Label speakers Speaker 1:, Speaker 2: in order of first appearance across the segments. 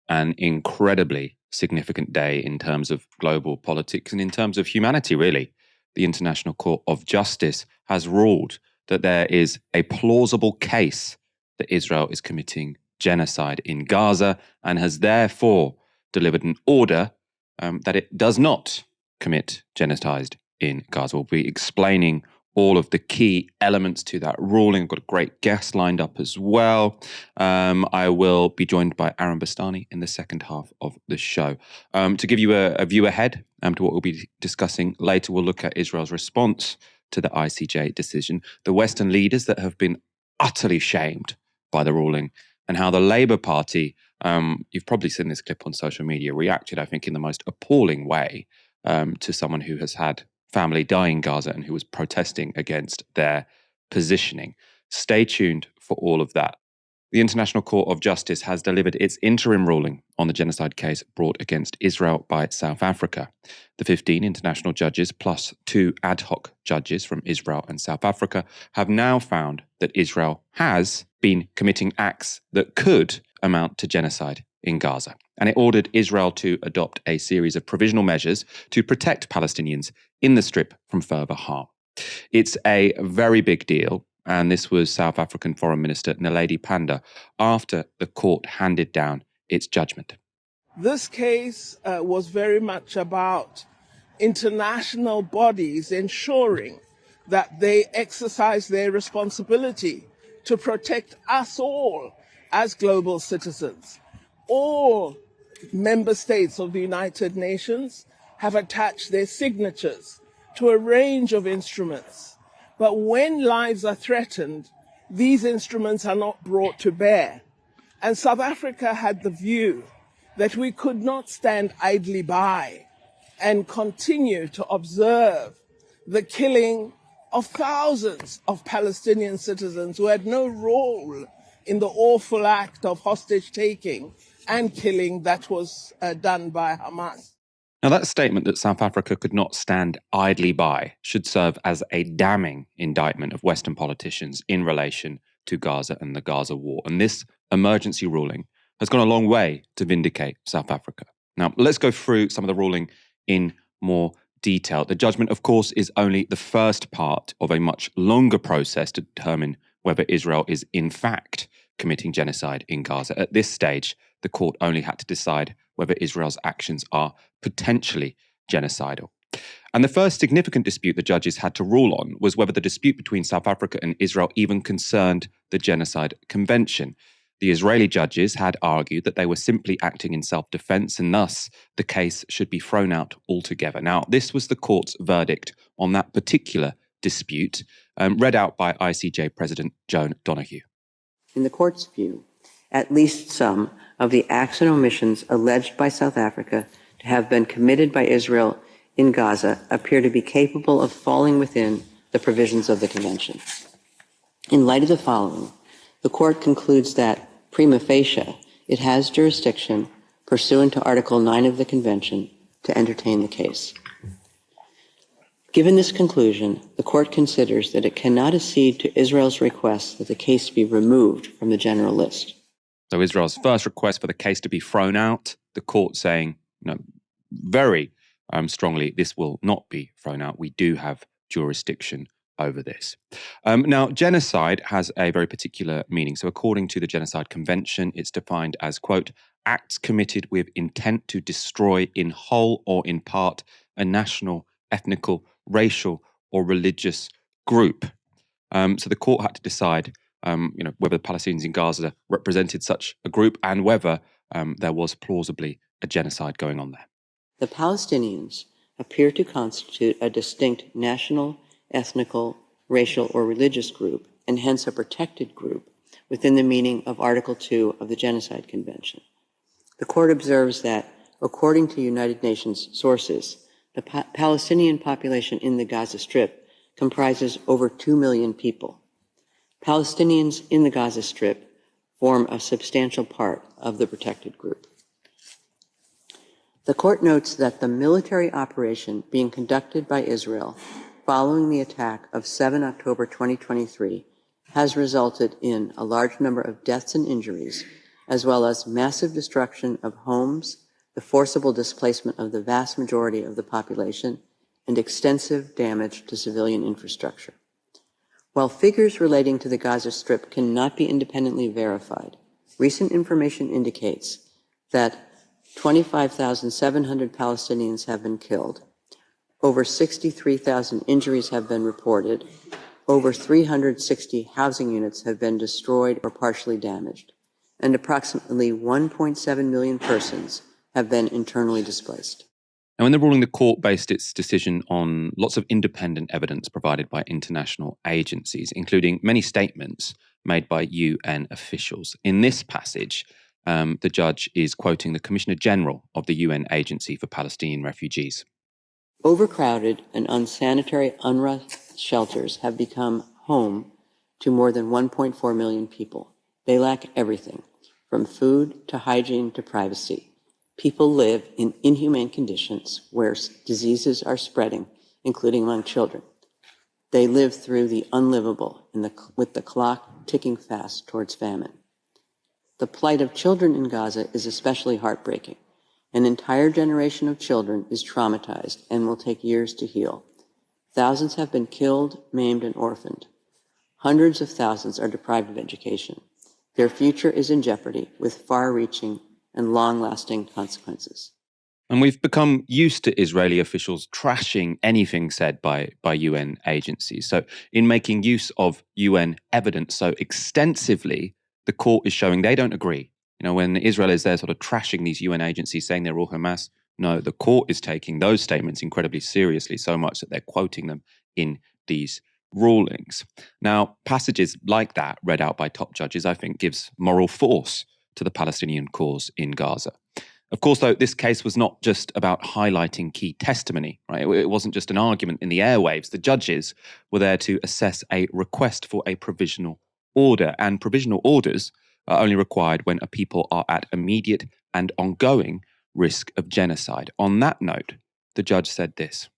Speaker 1: an incredibly significant day in terms of global politics and in terms of humanity, really. The International Court of Justice has ruled that there is a plausible case that Israel is committing genocide in Gaza and has therefore delivered an order that it does not commit genocide in Gaza. We'll be explaining all of the key elements to that ruling. I've got a great guest lined up as well. I will be joined by Bastani in the second half of the show. To give you a view ahead to what we'll be discussing later, we'll look at Israel's response to the ICJ decision, the Western leaders that have been utterly shamed by the ruling, and how the Labour Party, you've probably seen this clip on social media, reacted, I think, in the most appalling way to someone who has had family die in Gaza and who was protesting against their positioning. Stay tuned for all of that. The International Court of Justice has delivered its interim ruling on the genocide case brought against Israel by South Africa. The 15 international judges plus 2 ad hoc judges from Israel and South Africa have now found that Israel has been committing acts that could amount to genocide in Gaza. And it ordered Israel to adopt a series of provisional measures to protect Palestinians in the Strip from further harm. It's a very big deal, and this was South African Foreign Minister Naledi Pandor after the court handed down its judgment.
Speaker 2: This case was very much about international bodies ensuring that they exercise their responsibility to protect us all as global citizens. All member states of the United Nations have attached their signatures to a range of instruments. But when lives are threatened, these instruments are not brought to bear. And South Africa had the view that we could not stand idly by and continue to observe the killing of thousands of Palestinian citizens who had no role in the awful act of hostage-taking and killing that was done by Hamas.
Speaker 1: Now, that statement that South Africa could not stand idly by should serve as a damning indictment of Western politicians in relation to Gaza and the Gaza war. And this emergency ruling has gone a long way to vindicate South Africa. Now, let's go through some of the ruling in more detail. The judgment, of course, is only the first part of a much longer process to determine whether Israel is in fact committing genocide in Gaza. At this stage, the court only had to decide whether Israel's actions are potentially genocidal. And the first significant dispute the judges had to rule on was whether the dispute between South Africa and Israel even concerned the Genocide Convention. The Israeli judges had argued that they were simply acting in self-defense and thus the case should be thrown out altogether. Now, this was the court's verdict on that particular dispute, read out by ICJ President Joan Donoghue.
Speaker 3: In the court's view, at least some of the acts and omissions alleged by South Africa to have been committed by Israel in Gaza appear to be capable of falling within the provisions of the Convention. In light of the following, the court concludes that, prima facie, it has jurisdiction pursuant to Article 9 of the Convention to entertain the case. Given this conclusion, the court considers that it cannot accede to Israel's request that the case be removed from the general list.
Speaker 1: So Israel's first request for the case to be thrown out, the court saying, very strongly, this will not be thrown out. We do have jurisdiction over this. Now, genocide has a very particular meaning. So according to the Genocide Convention, it's defined as, quote, acts committed with intent to destroy in whole or in part a national, ethnical, racial, or religious group. So the court had to decide whether the Palestinians in Gaza represented such a group and whether there was plausibly a genocide going on there.
Speaker 3: The Palestinians appear to constitute a distinct national, ethnical, racial, or religious group, and hence a protected group within the meaning of Article 2 of the Genocide Convention. The court observes that, according to United Nations sources, the Palestinian population in the Gaza Strip comprises over 2 million people. Palestinians in the Gaza Strip form a substantial part of the protected group. The court notes that the military operation being conducted by Israel following the attack of 7 October 2023 has resulted in a large number of deaths and injuries as well as massive destruction of homes, the forcible displacement of the vast majority of the population, and extensive damage to civilian infrastructure. While figures relating to the Gaza Strip cannot be independently verified, recent information indicates that 25,700 Palestinians have been killed, over 63,000 injuries have been reported, over 360 housing units have been destroyed or partially damaged, and approximately 1.7 million persons have been internally displaced.
Speaker 1: Now, in the ruling, the court based its decision on lots of independent evidence provided by international agencies, including many statements made by UN officials. In this passage, the judge is quoting the Commissioner General of the UN Agency for Palestinian Refugees.
Speaker 3: Overcrowded and unsanitary UNRWA shelters have become home to more than 1.4 million people. They lack everything, from food to hygiene to privacy. People live in inhumane conditions where diseases are spreading, including among children. They live through the unlivable with the clock ticking fast towards famine. The plight of children in Gaza is especially heartbreaking. An entire generation of children is traumatized and will take years to heal. Thousands have been killed, maimed, and orphaned. Hundreds of thousands are deprived of education. Their future is in jeopardy with far-reaching and long-lasting consequences.
Speaker 1: And we've become used to Israeli officials trashing anything said by UN agencies. So in making use of UN evidence so extensively, the court is showing they don't agree. You know, when Israel is there sort of trashing these UN agencies, saying they're all Hamas, no, the court is taking those statements incredibly seriously, so much that they're quoting them in these rulings. Now, passages like that read out by top judges, I think, gives moral force to the Palestinian cause in Gaza. Of course, though, this case was not just about highlighting key testimony, right? It wasn't just an argument in the airwaves. The judges were there to assess a request for a provisional order, and provisional orders are only required when a people are at immediate and ongoing risk of genocide. On that note, the judge said this.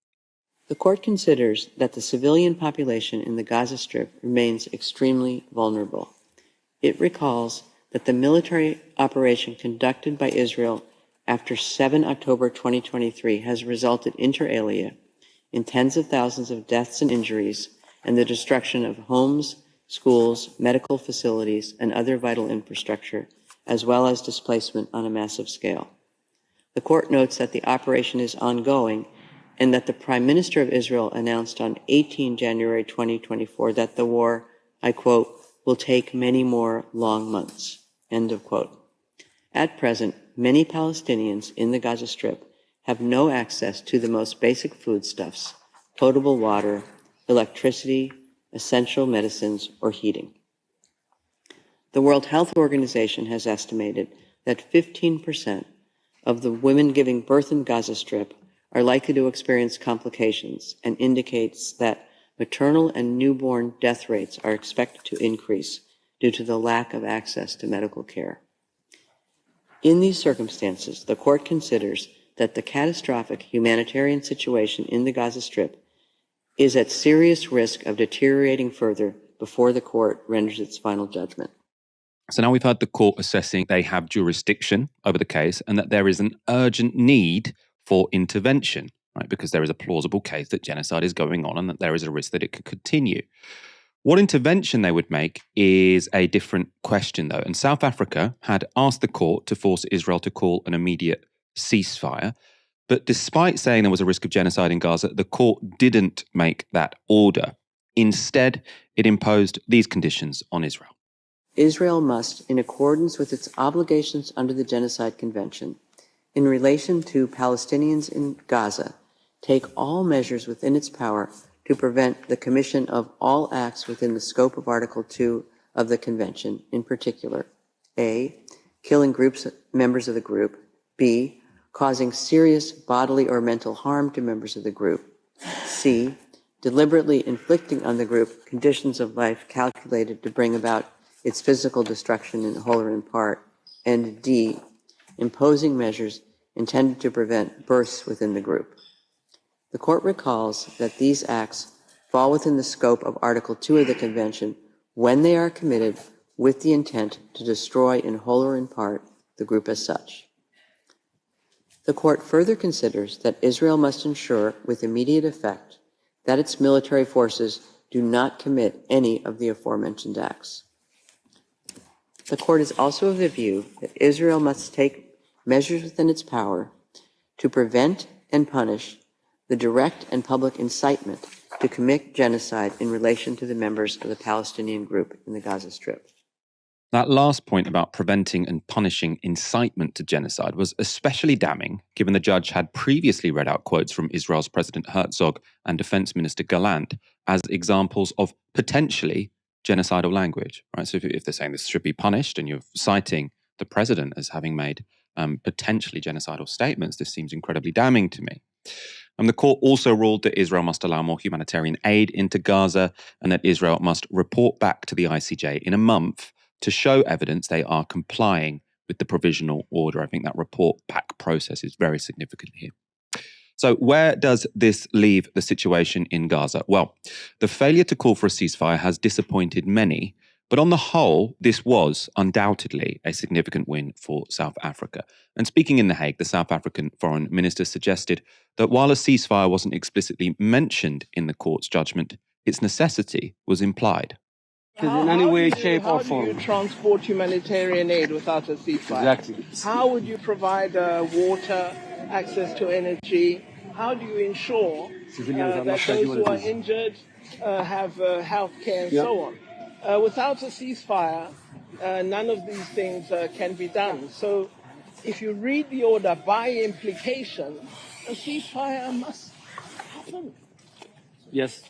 Speaker 3: The court considers that the civilian population in the Gaza Strip remains extremely vulnerable. It recalls that the military operation conducted by Israel after 7 October 2023 has resulted inter alia in tens of thousands of deaths and injuries and the destruction of homes, schools, medical facilities, and other vital infrastructure, as well as displacement on a massive scale. The court notes that the operation is ongoing and that the Prime Minister of Israel announced on 18 January 2024 that the war, I quote, will take many more long months, end of quote. At present, many Palestinians in the Gaza Strip have no access to the most basic foodstuffs, potable water, electricity, essential medicines, or heating. The World Health Organization has estimated that 15% of the women giving birth in Gaza Strip are likely to experience complications and indicates that maternal and newborn death rates are expected to increase due to the lack of access to medical care. In these circumstances, the court considers that the catastrophic humanitarian situation in the Gaza Strip is at serious risk of deteriorating further before the court renders its final judgment.
Speaker 1: So now we've heard the court assessing they have jurisdiction over the case and that there is an urgent need for intervention, right? Because there is a plausible case that genocide is going on and that there is a risk that it could continue. What intervention they would make is a different question, though. And South Africa had asked the court to force Israel to call an immediate ceasefire. But despite saying there was a risk of genocide in Gaza, the court didn't make that order. Instead, it imposed these conditions on Israel.
Speaker 3: Israel must, in accordance with its obligations under the Genocide Convention, in relation to Palestinians in Gaza, take all measures within its power to prevent the commission of all acts within the scope of Article 2 of the Convention, in particular, A, killing members of the group, B, causing serious bodily or mental harm to members of the group, C, deliberately inflicting on the group conditions of life calculated to bring about its physical destruction in whole or in part, and D, imposing measures intended to prevent births within the group. The court recalls that these acts fall within the scope of Article 2 of the Convention when they are committed with the intent to destroy in whole or in part the group as such. The court further considers that Israel must ensure with immediate effect that its military forces do not commit any of the aforementioned acts. The court is also of the view that Israel must take measures within its power to prevent and punish the direct and public incitement to commit genocide in relation to the members of the Palestinian group in the Gaza Strip.
Speaker 1: That last point about preventing and punishing incitement to genocide was especially damning, given the judge had previously read out quotes from Israel's President Herzog and Defense Minister Gallant as examples of potentially genocidal language. Right? So if they're saying this should be punished and you're citing the president as having made potentially genocidal statements, this seems incredibly damning to me. The court also ruled that Israel must allow more humanitarian aid into Gaza and that Israel must report back to the ICJ in a month to show evidence they are complying with the provisional order. I think that report back process is very significant here. So where does this leave the situation in Gaza? Well, the failure to call for a ceasefire has disappointed many, but on the whole, this was undoubtedly a significant win for South Africa. And speaking in The Hague, the South African foreign minister suggested that while a ceasefire wasn't explicitly mentioned in the court's judgment, its necessity was implied.
Speaker 4: In any way, shape, or form.
Speaker 2: How do you transport humanitarian aid without a ceasefire?
Speaker 4: Exactly.
Speaker 2: How would you provide water, access to energy? How do you ensure that those who are injured have health care and so on? Without a ceasefire, none of these things can be done. So if you read the order by implication, a ceasefire must happen.
Speaker 4: Yes.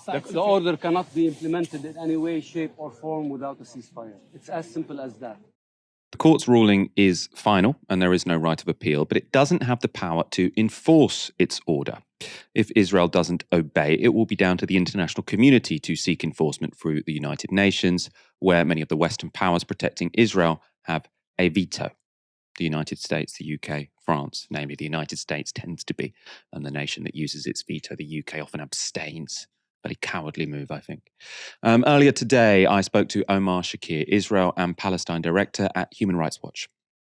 Speaker 4: The order cannot be implemented in any way, shape, or form without a ceasefire. It's as simple as that.
Speaker 1: The court's ruling is final and there is no right of appeal, but it doesn't have the power to enforce its order. If Israel doesn't obey, it will be down to the international community to seek enforcement through the United Nations, where many of the Western powers protecting Israel have a veto. The United States, the UK, France, namely the United States tends to be the nation that uses its veto. The UK often abstains. Very cowardly move, I think. Earlier today, I spoke to Omar Shakir, Israel and Palestine director at Human Rights Watch.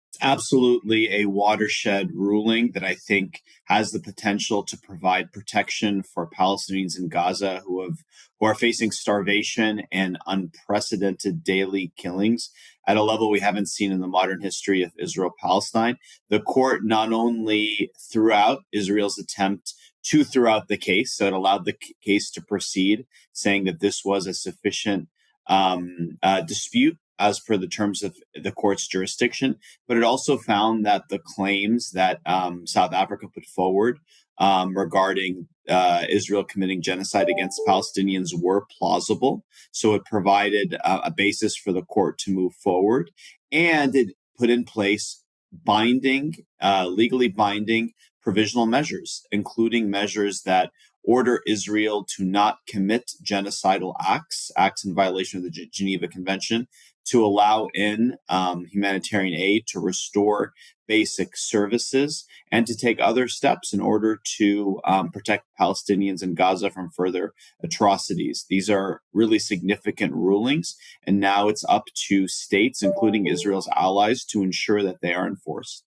Speaker 5: It's absolutely a watershed ruling that I think has the potential to provide protection for Palestinians in Gaza who are facing starvation and unprecedented daily killings at a level we haven't seen in the modern history of Israel-Palestine. The court not only threw out Israel's attempt to throw out the case, so it allowed the case to proceed, saying that this was a sufficient dispute as per the terms of the court's jurisdiction, but it also found that the claims that South Africa put forward regarding Israel committing genocide against Palestinians were plausible. So it provided a basis for the court to move forward, and it put in place legally binding provisional measures, including measures that order Israel to not commit genocidal acts in violation of the Geneva Convention, to allow in humanitarian aid, to restore basic services, and to take other steps in order to protect Palestinians in Gaza from further atrocities. These are really significant rulings, and now it's up to states, including Israel's allies, to ensure that they are enforced.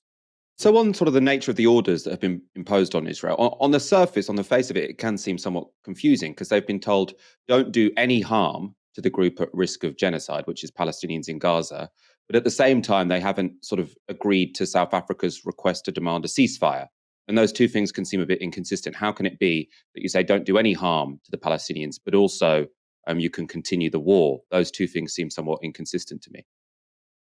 Speaker 1: So on sort of the nature of the orders that have been imposed on Israel, on the surface, on the face of it, it can seem somewhat confusing because they've been told don't do any harm to the group at risk of genocide, which is Palestinians in Gaza. But at the same time, they haven't sort of agreed to South Africa's request to demand a ceasefire. And those two things can seem a bit inconsistent. How can it be that you say don't do any harm to the Palestinians, but also you can continue the war? Those two things seem somewhat inconsistent to me.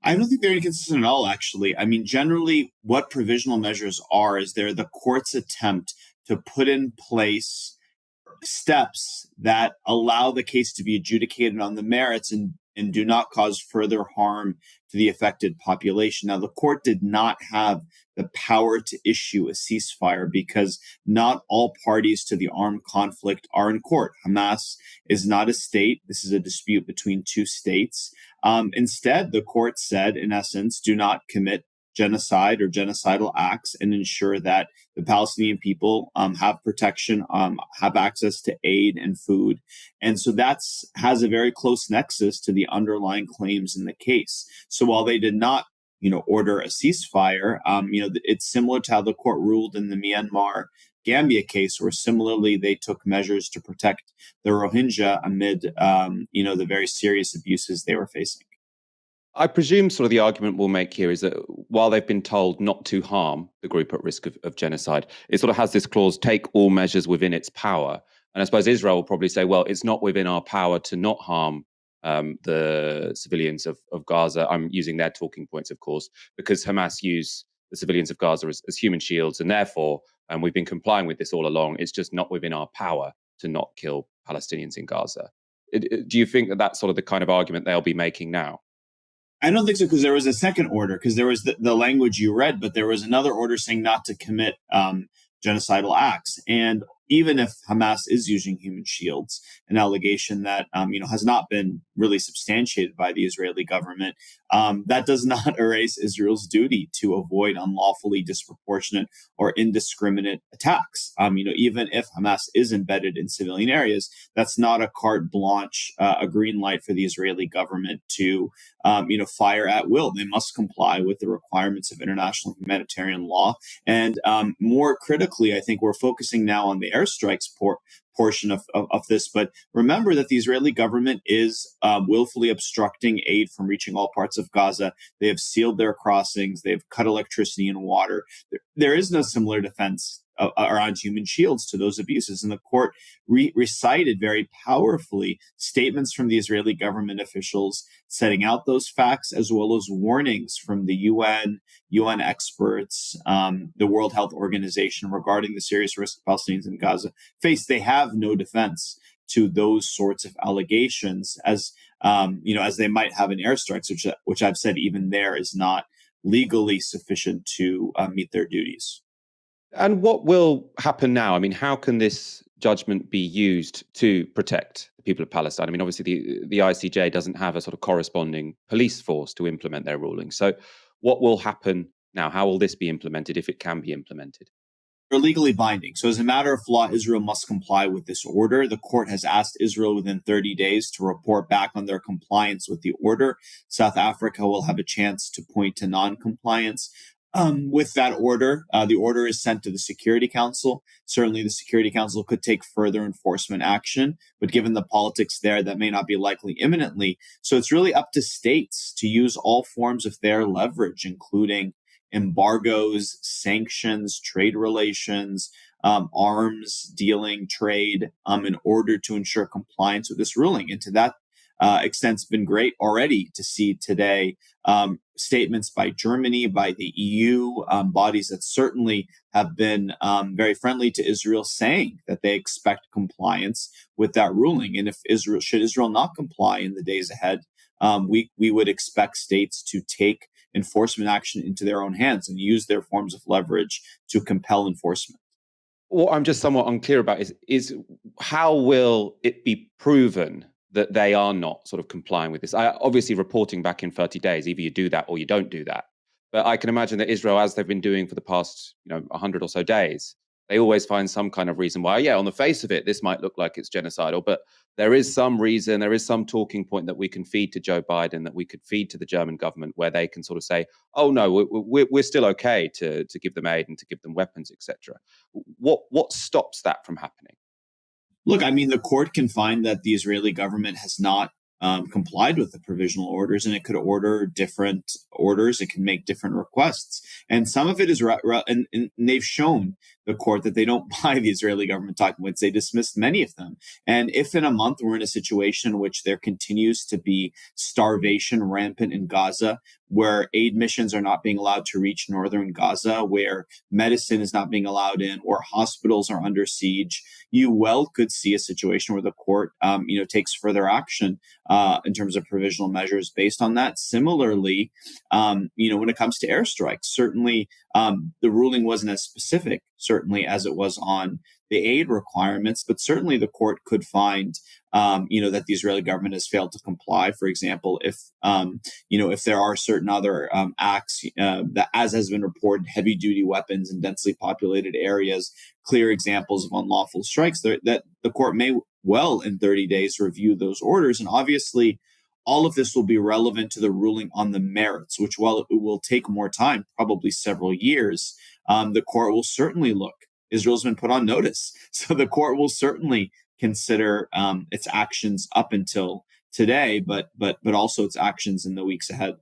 Speaker 5: I don't think they're inconsistent at all, actually. I mean, generally, what provisional measures are is they're the court's attempt to put in place steps that allow the case to be adjudicated on the merits and do not cause further harm to the affected population. Now, the court did not have the power to issue a ceasefire because not all parties to the armed conflict are in court. Hamas is not a state. This is a dispute between two states. Instead, the court said, in essence, do not commit genocide or genocidal acts and ensure that the Palestinian people have protection, have access to aid and food. And so that's has a very close nexus to the underlying claims in the case. So while they did not order a ceasefire, it's similar to how the court ruled in the Myanmar Gambia case, where similarly they took measures to protect the Rohingya amid, the very serious abuses they were facing.
Speaker 1: I presume sort of the argument we'll make here is that while they've been told not to harm the group at risk of genocide, it sort of has this clause, take all measures within its power. And I suppose Israel will probably say, well, it's not within our power to not harm the civilians of Gaza. I'm using their talking points, of course, because Hamas use the civilians of Gaza as human shields. And therefore, and we've been complying with this all along, it's just not within our power to not kill Palestinians in Gaza. Do you think that that's sort of the kind of argument they'll be making now?
Speaker 5: I don't think so, because there was a second order, because there was the language you read, but there was another order saying not to commit genocidal acts. And even if Hamas is using human shields, an allegation that has not been really substantiated by the Israeli government, that does not erase Israel's duty to avoid unlawfully disproportionate or indiscriminate attacks. Even if Hamas is embedded in civilian areas, that's not a carte blanche, a green light for the Israeli government to fire at will. They must comply with the requirements of international humanitarian law. And more critically, I think we're focusing now on the airstrikes portion of this. But remember that the Israeli government is willfully obstructing aid from reaching all parts of Gaza. They have sealed their crossings. They've cut electricity and water. There is no similar defense around human shields to those abuses. And the court recited very powerfully statements from the Israeli government officials setting out those facts, as well as warnings from the UN experts, the World Health Organization regarding the serious risk Palestinians in Gaza face. They have no defense to those sorts of allegations, as they might have in airstrikes, which I've said even there is not legally sufficient to meet their duties.
Speaker 1: And what will happen now? I mean, how can this judgment be used to protect the people of Palestine? I mean, obviously, the ICJ doesn't have a sort of corresponding police force to implement their ruling. So what will happen now? How will this be implemented, if it can be implemented?
Speaker 5: They're legally binding. So as a matter of law, Israel must comply with this order. The court has asked Israel within 30 days to report back on their compliance with the order. South Africa will have a chance to point to non-compliance. With that order, the order is sent to the Security Council. Certainly, the Security Council could take further enforcement action, but given the politics there, that may not be likely imminently. So it's really up to states to use all forms of their leverage, including embargoes, sanctions, trade relations, arms dealing, trade, in order to ensure compliance with this ruling. And to that extent, it's been great already to see today statements by Germany, by the EU, bodies that certainly have been very friendly to Israel, saying that they expect compliance with that ruling. And if should Israel not comply in the days ahead, we would expect states to take enforcement action into their own hands and use their forms of leverage to compel enforcement.
Speaker 1: What I'm just somewhat unclear about is how will it be proven that they are not sort of complying with this? Obviously, reporting back in 30 days, either you do that or you don't do that. But I can imagine that Israel, as they've been doing for the past 100 or so days, they always find some kind of reason why, on the face of it, this might look like it's genocidal, but there is some reason, there is some talking point that we can feed to Joe Biden, that we could feed to the German government, where they can sort of say, oh, no, we're still okay to give them aid and to give them weapons, etc. What stops that from happening?
Speaker 5: Look, I mean, the court can find that the Israeli government has not complied with the provisional orders, and it could order different orders. It can make different requests. And some of it is, and they've shown the court that they don't buy the Israeli government talking points. They dismissed many of them. And if in a month we're in a situation in which there continues to be starvation rampant in Gaza, where aid missions are not being allowed to reach northern Gaza, where medicine is not being allowed in, or hospitals are under siege, you well could see a situation where the court, takes further action in terms of provisional measures based on that. Similarly, when it comes to airstrikes, certainly the ruling wasn't as specific, certainly as it was on the aid requirements, but certainly the court could find that the Israeli government has failed to comply. For example, if there are certain other acts that, as has been reported, heavy duty weapons in densely populated areas, clear examples of unlawful strikes, that the court may well in 30 days review those orders. And obviously, all of this will be relevant to the ruling on the merits, which, while it will take more time, probably several years, the court will certainly look. Israel's been put on notice. So the court will certainly consider its actions up until today, but also its actions in the weeks ahead.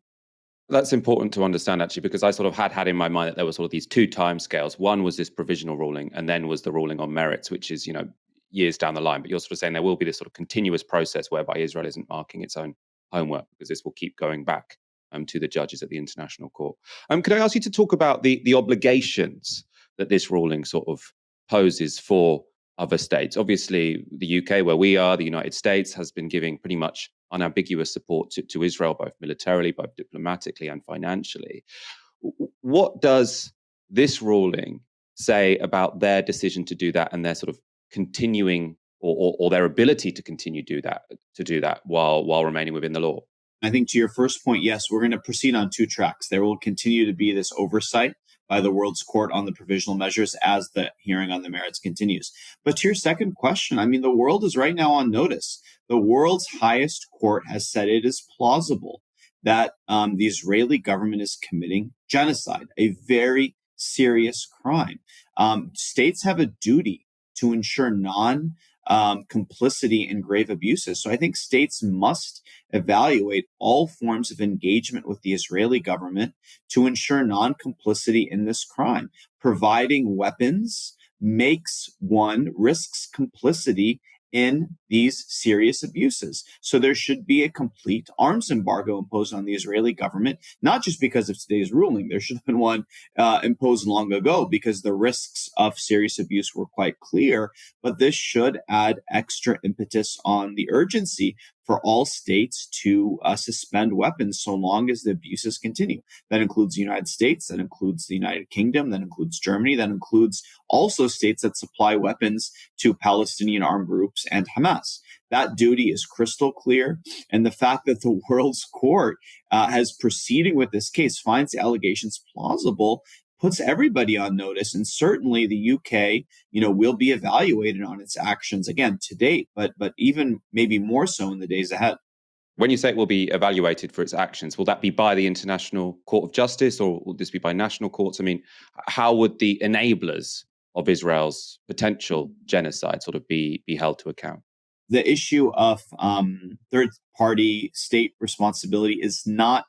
Speaker 1: That's important to understand, actually, because I sort of had in my mind that there were sort of these two timescales. One was this provisional ruling, and then was the ruling on merits, which is, years down the line. But you're sort of saying there will be this sort of continuous process whereby Israel isn't marking its own homework, because this will keep going back to the judges at the International Court. Could I ask you to talk about the obligations that this ruling sort of poses for other states? Obviously, the UK, where we are, the United States, has been giving pretty much unambiguous support to Israel, both militarily, both diplomatically and financially. What does this ruling say about their decision to do that and their sort of continuing or their ability to continue to do that while remaining within the law?
Speaker 5: I think to your first point, yes, we're going to proceed on two tracks. There will continue to be this oversight by the World's Court on the provisional measures as the hearing on the merits continues. But to your second question, I mean, the world is right now on notice. The world's highest court has said it is plausible that the Israeli government is committing genocide, a very serious crime. States have a duty to ensure complicity in grave abuses. So I think states must evaluate all forms of engagement with the Israeli government to ensure non-complicity in this crime. Providing weapons risks complicity in these serious abuses. So there should be a complete arms embargo imposed on the Israeli government, not just because of today's ruling. There should have been one imposed long ago because the risks of serious abuse were quite clear. But this should add extra impetus on the urgency for all states to suspend weapons so long as the abuses continue. That includes the United States, that includes the United Kingdom, that includes Germany, that includes also states that supply weapons to Palestinian armed groups and Hamas. That duty is crystal clear. And the fact that the World's Court has proceeding with this case, finds the allegations plausible, puts everybody on notice. And certainly the UK, will be evaluated on its actions again to date, but even maybe more so in the days ahead.
Speaker 1: When you say it will be evaluated for its actions, will that be by the International Court of Justice, or will this be by national courts? I mean, how would the enablers of Israel's potential genocide sort of be held to account?
Speaker 5: The issue of third-party state responsibility is not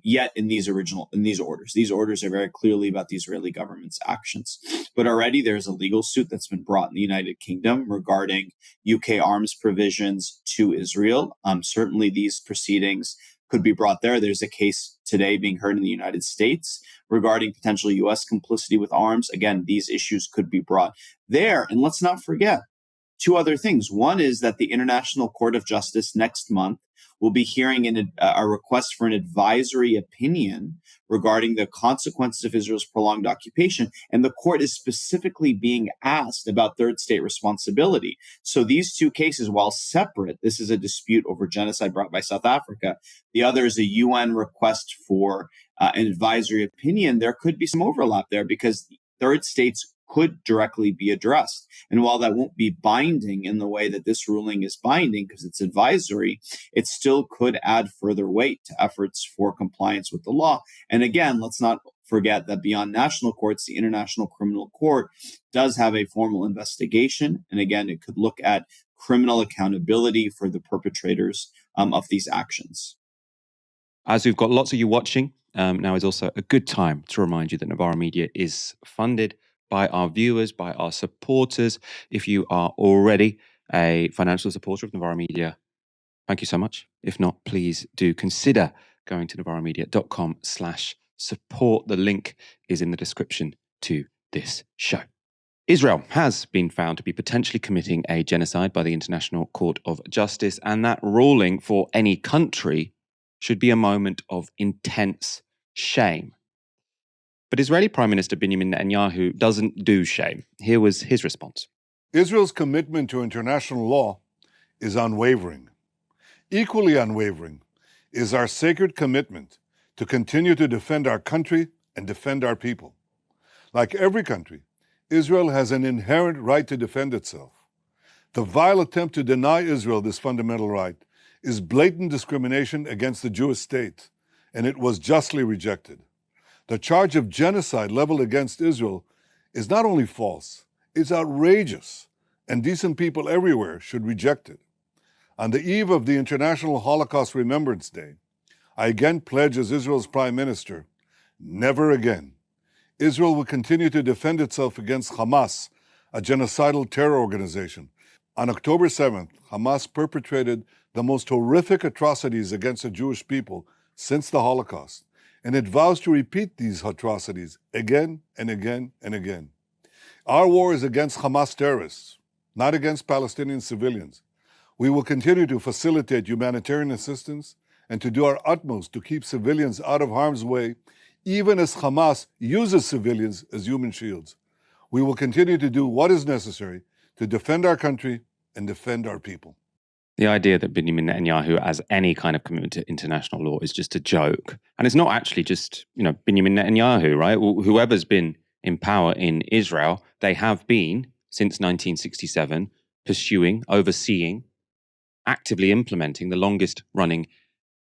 Speaker 5: yet in these orders. These orders are very clearly about the Israeli government's actions. But already there's a legal suit that's been brought in the United Kingdom regarding UK arms provisions to Israel. Certainly these proceedings could be brought there. There's a case today being heard in the United States regarding potential US complicity with arms. Again, these issues could be brought there. And let's not forget two other things. One is that the International Court of Justice next month will be hearing a request for an advisory opinion regarding the consequences of Israel's prolonged occupation. And the court is specifically being asked about third state responsibility. So these two cases, while separate, this is a dispute over genocide brought by South Africa. The other is a UN request for an advisory opinion. There could be some overlap there because third states could directly be addressed. And while that won't be binding in the way that this ruling is binding because it's advisory, it still could add further weight to efforts for compliance with the law. And again, let's not forget that beyond national courts, the International Criminal Court does have a formal investigation. And again, it could look at criminal accountability for the perpetrators of these actions.
Speaker 1: As we've got lots of you watching, now is also a good time to remind you that Novara Media is funded by our viewers, by our supporters. If you are already a financial supporter of Novara Media, thank you so much. If not, please do consider going to novaramedia.com/support. The link is in the description to this show. Israel has been found to be potentially committing a genocide by the International Court of Justice, and that ruling for any country should be a moment of intense shame. But Israeli Prime Minister Benjamin Netanyahu doesn't do shame. Here was his response.
Speaker 6: Israel's commitment to international law is unwavering. Equally unwavering is our sacred commitment to continue to defend our country and defend our people. Like every country, Israel has an inherent right to defend itself. The vile attempt to deny Israel this fundamental right is blatant discrimination against the Jewish state, and it was justly rejected. The charge of genocide leveled against Israel is not only false, it's outrageous, and decent people everywhere should reject it. On the eve of the International Holocaust Remembrance Day, I again pledge as Israel's Prime Minister, never again. Israel will continue to defend itself against Hamas, a genocidal terror organization. On October 7th, Hamas perpetrated the most horrific atrocities against the Jewish people since the Holocaust, and it vows to repeat these atrocities again and again and again. Our war is against Hamas terrorists, not against Palestinian civilians. We will continue to facilitate humanitarian assistance and to do our utmost to keep civilians out of harm's way, even as Hamas uses civilians as human shields. We will continue to do what is necessary to defend our country and defend our people.
Speaker 1: The idea that Benjamin Netanyahu has any kind of commitment to international law is just a joke. And it's not actually just, Benjamin Netanyahu, right? Whoever's been in power in Israel, they have been, since 1967, pursuing, overseeing, actively implementing the longest running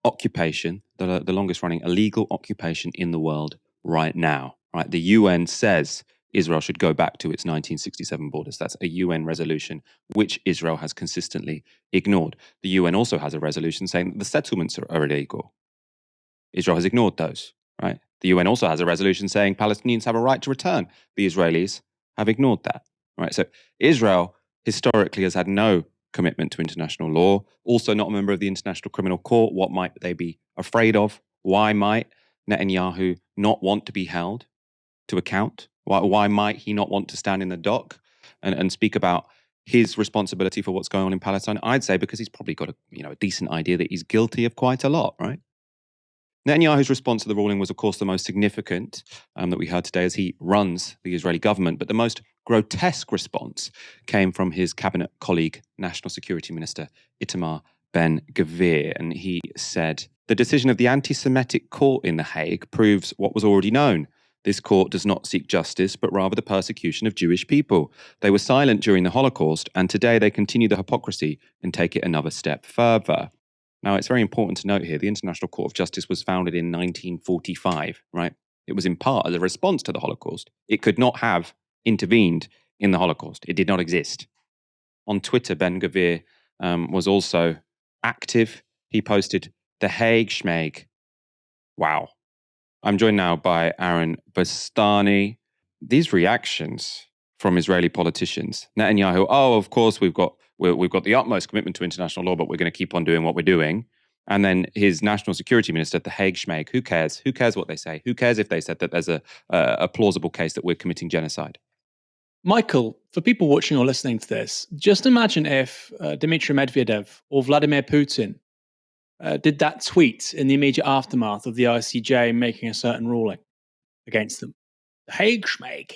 Speaker 1: occupation, the longest running illegal occupation in the world right now. Right? The UN says Israel should go back to its 1967 borders. That's a UN resolution, which Israel has consistently ignored. The UN also has a resolution saying that the settlements are illegal. Israel has ignored those, right? The UN also has a resolution saying Palestinians have a right to return. The Israelis have ignored that, right? So Israel historically has had no commitment to international law, also not a member of the International Criminal Court. What might they be afraid of? Why might Netanyahu not want to be held to account? Why might he not want to stand in the dock and speak about his responsibility for what's going on in Palestine? I'd say because he's probably got a decent idea that he's guilty of quite a lot, right? Netanyahu's response to the ruling was, of course, the most significant that we heard today as he runs the Israeli government. But the most grotesque response came from his cabinet colleague, National Security Minister Itamar Ben-Gvir. And he said, the decision of the anti-Semitic court in The Hague proves what was already known. This court does not seek justice, but rather the persecution of Jewish people. They were silent during the Holocaust, and today they continue the hypocrisy and take it another step further. Now, it's very important to note here, the International Court of Justice was founded in 1945, right? It was in part as a response to the Holocaust. It could not have intervened in the Holocaust. It did not exist. On Twitter, Ben-Gvir was also active. He posted, "The Hague Schmeg." Wow. I'm joined now by Aaron Bastani. These reactions from Israeli politicians, Netanyahu, of course we've got the utmost commitment to international law, but we're going to keep on doing what we're doing. And then his national security minister, the Hague Schmeg, who cares? Who cares what they say? Who cares if they said that there's a plausible case that we're committing genocide?
Speaker 7: Michael, for people watching or listening to this, just imagine if Dmitry Medvedev or Vladimir Putin did that tweet in the immediate aftermath of the ICJ making a certain ruling against them. The Hague Schmeg.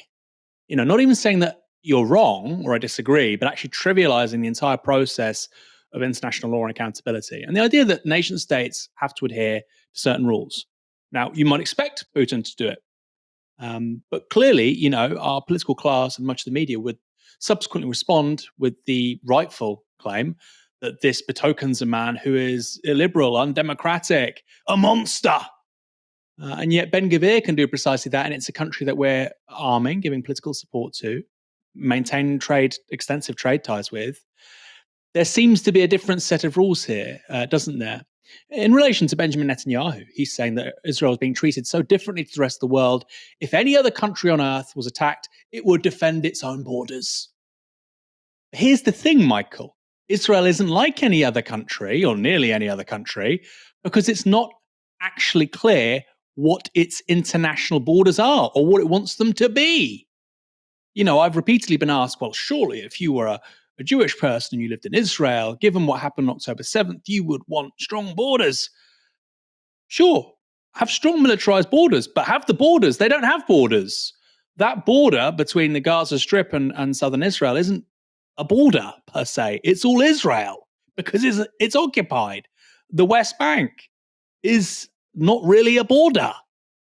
Speaker 7: Not even saying that you're wrong or I disagree, but actually trivializing the entire process of international law and accountability. And the idea that nation states have to adhere to certain rules. Now, you might expect Putin to do it. But clearly, our political class and much of the media would subsequently respond with the rightful claim that this betokens a man who is illiberal, undemocratic, a monster. And yet Ben-Gvir can do precisely that, and it's a country that we're arming, giving political support to, maintaining extensive trade ties with. There seems to be a different set of rules here, doesn't there? In relation to Benjamin Netanyahu, he's saying that Israel is being treated so differently to the rest of the world. If any other country on earth was attacked, it would defend its own borders. Here's the thing, Michael. Israel isn't like any other country, or nearly any other country, because it's not actually clear what its international borders are or what it wants them to be. I've repeatedly been asked, well, surely if you were a Jewish person and you lived in Israel, given what happened on October 7th, you would want strong borders. Sure, have strong militarized borders, but have the borders. They don't have borders. That border between the Gaza Strip and southern Israel isn't a border per se. It's all Israel because it's occupied. The West Bank is not really a border.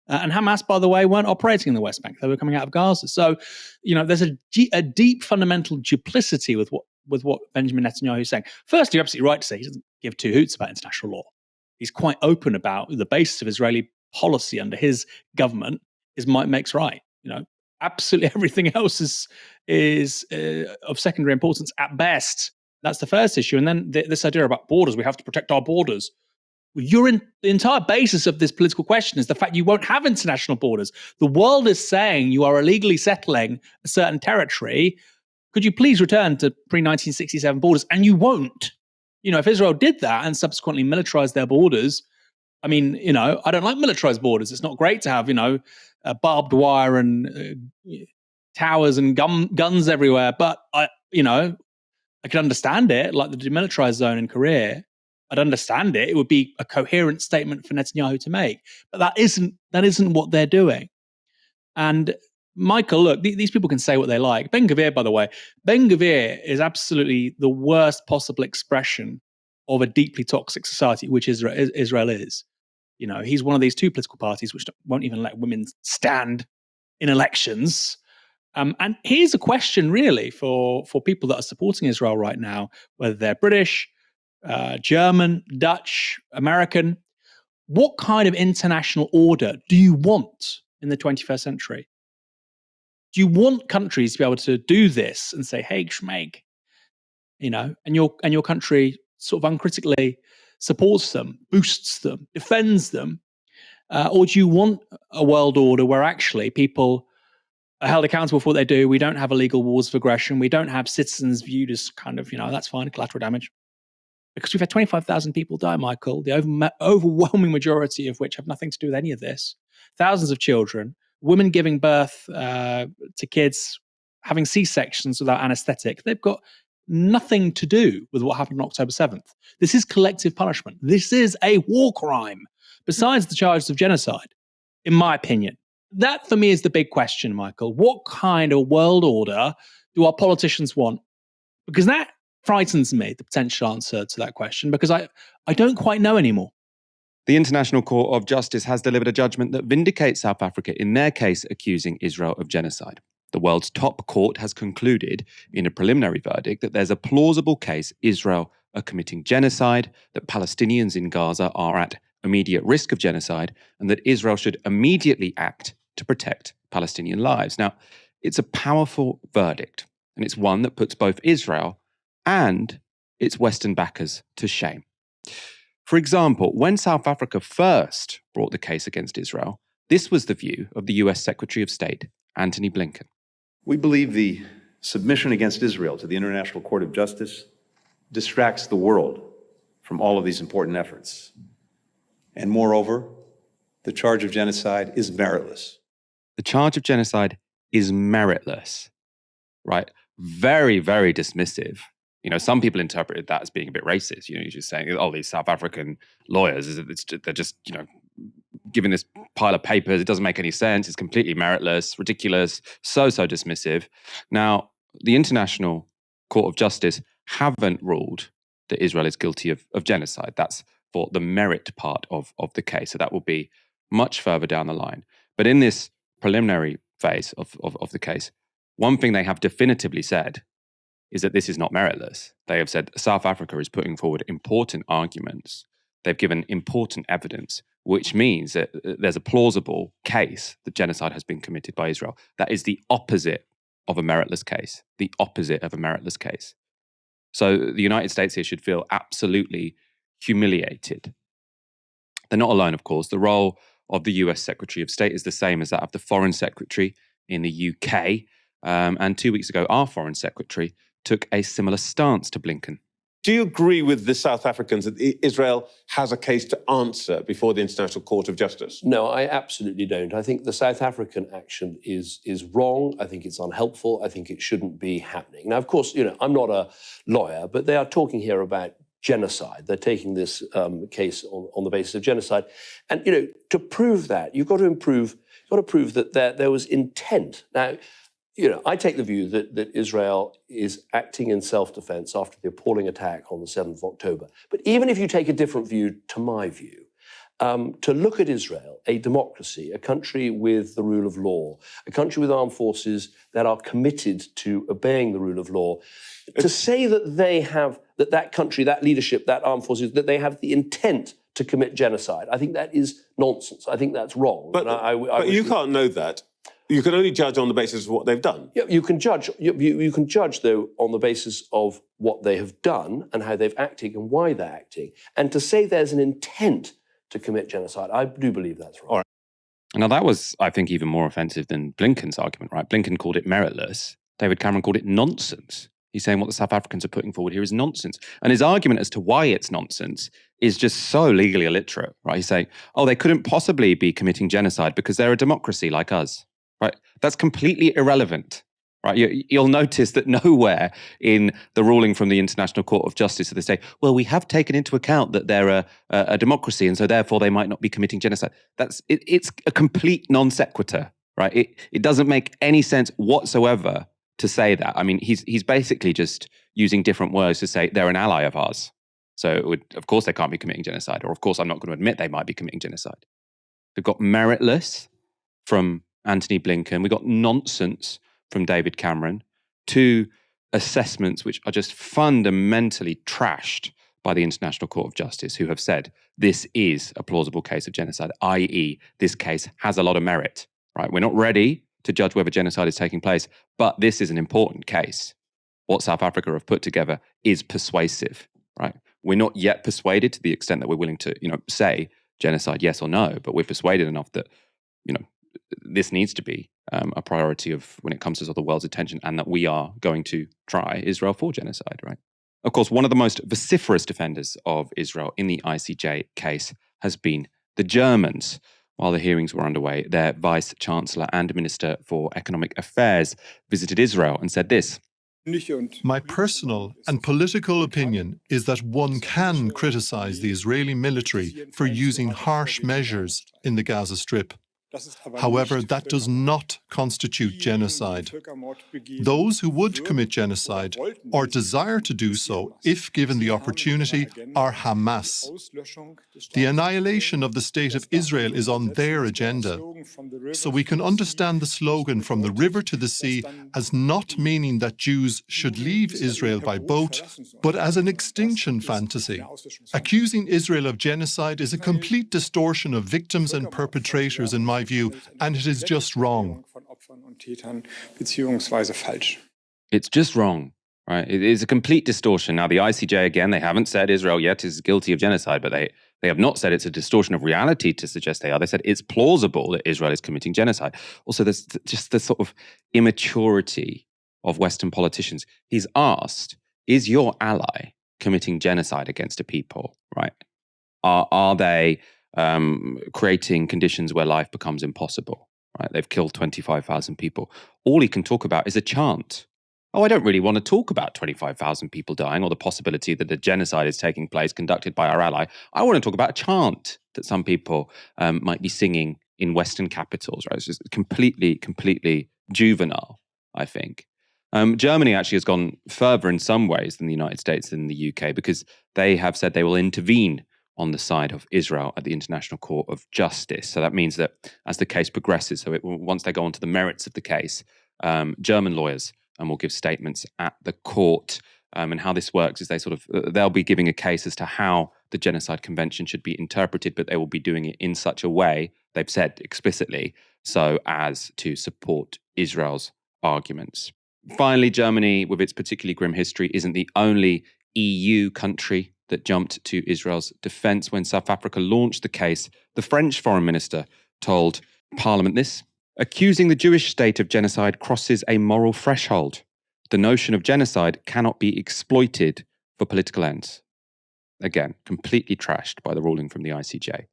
Speaker 7: And Hamas, by the way, weren't operating in the West Bank. They were coming out of Gaza. So, there's a deep fundamental duplicity with what Benjamin Netanyahu is saying. Firstly, you're absolutely right to say he doesn't give two hoots about international law. He's quite open about the basis of Israeli policy under his government is might makes right. Absolutely everything else is of secondary importance at best. That's the first issue. And then this idea about borders, we have to protect our borders. The entire basis of this political question is the fact you won't have international borders. The world is saying you are illegally settling a certain territory. Could you please return to pre-1967 borders? And you won't. If Israel did that and subsequently militarized their borders, I don't like militarized borders. It's not great to have, barbed wire and towers and guns everywhere. But I could understand it, like the demilitarized zone in Korea. I'd understand it. It would be a coherent statement for Netanyahu to make. But that isn't what they're doing. And Michael, look, these people can say what they like. Ben Gvir, by the way, Ben Gvir is absolutely the worst possible expression of a deeply toxic society, which Israel is. He's one of these two political parties which won't even let women stand in elections. And here's a question really for people that are supporting Israel right now, whether they're British, German, Dutch, American. What kind of international order do you want in the 21st century? Do you want countries to be able to do this and say, hey, schmeig, and your country sort of uncritically supports them, boosts them, defends them? Or do you want a world order where actually people are held accountable for what they do? We don't have illegal wars of aggression. We don't have citizens viewed as kind of, that's fine, collateral damage. Because we've had 25,000 people die, Michael, the overwhelming majority of which have nothing to do with any of this. Thousands of children, women giving birth to kids, having C-sections without anesthetic. They've got nothing to do with what happened on October 7th. This is collective punishment. This is a war crime, besides the charges of genocide, in my opinion. That, for me, is the big question, Michael. What kind of world order do our politicians want? Because that frightens me, the potential answer to that question, because I don't quite know anymore.
Speaker 1: The International Court of Justice has delivered a judgment that vindicates South Africa in their case accusing Israel of genocide. The world's top court has concluded in a preliminary verdict that there's a plausible case Israel are committing genocide, that Palestinians in Gaza are at immediate risk of genocide, and that Israel should immediately act to protect Palestinian lives. Now, it's a powerful verdict, and it's one that puts both Israel and its Western backers to shame. For example, when South Africa first brought the case against Israel, this was the view of the US Secretary of State, Antony Blinken.
Speaker 8: We believe the submission against Israel to the International Court of Justice distracts the world from all of these important efforts. And moreover, the charge of genocide is meritless.
Speaker 1: The charge of genocide is meritless, right? Very, very dismissive. Some people interpreted that as being a bit racist. You're just saying, oh, these South African lawyers, they're just, giving this pile of papers. It doesn't make any sense. It's completely meritless, ridiculous, so dismissive. Now, the International Court of Justice haven't ruled that Israel is guilty of genocide. That's for the merit part of the case. So that will be much further down the line. But in this preliminary phase of the case, one thing they have definitively said is that this is not meritless. They have said South Africa is putting forward important arguments. They've given important evidence, which means that there's a plausible case that genocide has been committed by Israel. That is the opposite of a meritless case, the opposite of a meritless case. So the United States here should feel absolutely humiliated. They're not alone, of course. The role of the US Secretary of State is the same as that of the Foreign Secretary in the UK. And 2 weeks ago, our Foreign Secretary took a similar stance to Blinken.
Speaker 9: Do you agree with the South Africans that Israel has a case to answer before the International Court of Justice?
Speaker 10: No, I absolutely don't. I think the South African action is wrong. I think it's unhelpful. I think it shouldn't be happening. Now, of course, I'm not a lawyer, but they are talking here about genocide. They're taking this case on the basis of genocide. And, to prove that, you've got to prove that there was intent. Now, I take the view that Israel is acting in self-defense after the appalling attack on the 7th of October. But even if you take a different view to my view, to look at Israel, a democracy, a country with the rule of law, a country with armed forces that are committed to obeying the rule of law, to say that they have, that country, that leadership, that armed forces, that they have the intent to commit genocide, I think that is nonsense. I think that's wrong.
Speaker 9: But you can't know that. You can only judge on the basis of what they've done.
Speaker 10: Yeah, you can judge. You can judge, though, on the basis of what they have done and how they've acted and why they're acting. And to say there's an intent to commit genocide, I do believe that's wrong.
Speaker 1: All right. Now, that was, I think, even more offensive than Blinken's argument, right? Blinken called it meritless. David Cameron called it nonsense. He's saying what the South Africans are putting forward here is nonsense. And his argument as to why it's nonsense is just so legally illiterate, right? He's saying, oh, they couldn't possibly be committing genocide because they're a democracy like us, right? That's completely irrelevant, right? You'll notice that nowhere in the ruling from the International Court of Justice do they say, well, we have taken into account that they're a democracy and so therefore they might not be committing genocide. It's a complete non sequitur, right? It doesn't make any sense whatsoever to say that. I mean, he's basically just using different words to say they're an ally of ours. So of course they can't be committing genocide, or of course I'm not going to admit they might be committing genocide. We've got meritless from Antony Blinken. We've got nonsense from David Cameron. Two assessments which are just fundamentally trashed by the International Court of Justice, who have said this is a plausible case of genocide, i.e. this case has a lot of merit, right? We're not ready to judge whether genocide is taking place, but this is an important case. What South Africa have put together is persuasive, right? We're not yet persuaded to the extent that we're willing to, say genocide, yes or no, but we're persuaded enough that, this needs to be a priority of when it comes to the world's attention, and that we are going to try Israel for genocide, right? Of course, one of the most vociferous defenders of Israel in the ICJ case has been the Germans. While the hearings were underway, their Vice Chancellor and Minister for Economic Affairs visited Israel and said this.
Speaker 11: My personal and political opinion is that one can criticize the Israeli military for using harsh measures in the Gaza Strip. However, that does not constitute genocide. Those who would commit genocide or desire to do so, if given the opportunity, are Hamas. The annihilation of the State of Israel is on their agenda. So we can understand the slogan "From the river to the sea" as not meaning that Jews should leave Israel by boat, but as an extinction fantasy. Accusing Israel of genocide is a complete distortion of victims and perpetrators, in my view, and it is just wrong.
Speaker 1: It's just wrong, right? It is a complete distortion. Now, the ICJ, again, they haven't said Israel yet is guilty of genocide, but they have not said it's a distortion of reality to suggest they are. They said it's plausible that Israel is committing genocide. Also, there's just the sort of immaturity of Western politicians. He's asked, is your ally committing genocide against a people, right? Are they creating conditions where life becomes impossible, right? They've killed 25,000 people. All he can talk about is a chant. Oh, I don't really want to talk about 25,000 people dying or the possibility that a genocide is taking place conducted by our ally. I want to talk about a chant that some people might be singing in Western capitals, right? It's just completely juvenile, I think. Germany actually has gone further in some ways than the United States and the UK, because they have said they will intervene on the side of Israel at the International Court of Justice. So that means that as the case progresses, once they go on to the merits of the case, German lawyers will give statements at the court. And how this works is they'll be giving a case as to how the Genocide Convention should be interpreted, but they will be doing it in such a way, they've said explicitly, so as to support Israel's arguments. Finally, Germany, with its particularly grim history, isn't the only EU country that jumped to Israel's defense. When South Africa launched the case, the French foreign minister told Parliament this: accusing the Jewish state of genocide crosses a moral threshold. The notion of genocide cannot be exploited for political ends. Again, completely trashed by the ruling from the ICJ.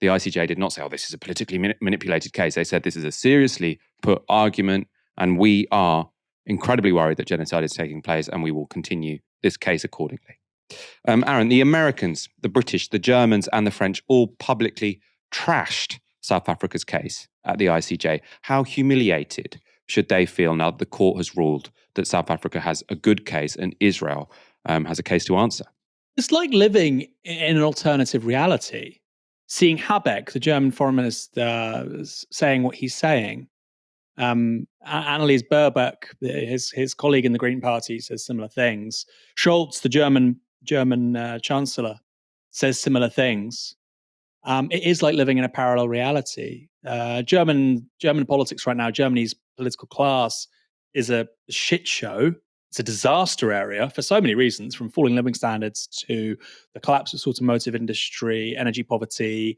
Speaker 1: The ICJ did not say, oh, this is a politically manipulated case. They said this is a seriously put argument, and we are incredibly worried that genocide is taking place, and we will continue this case accordingly. Aaron, the Americans, the British, the Germans, and the French all publicly trashed South Africa's case at the ICJ. How humiliated should they feel now that the court has ruled that South Africa has a good case and Israel has a case to answer?
Speaker 7: It's like living in an alternative reality. Seeing Habeck, the German foreign minister, saying what he's saying. Annelies Baerbock, his colleague in the Green Party, says similar things. Scholz, the German chancellor, says similar things. It is like living in a parallel reality. German politics right now, Germany's political class is a shit show. It's a disaster area for so many reasons, from falling living standards to the collapse of the automotive industry, energy poverty,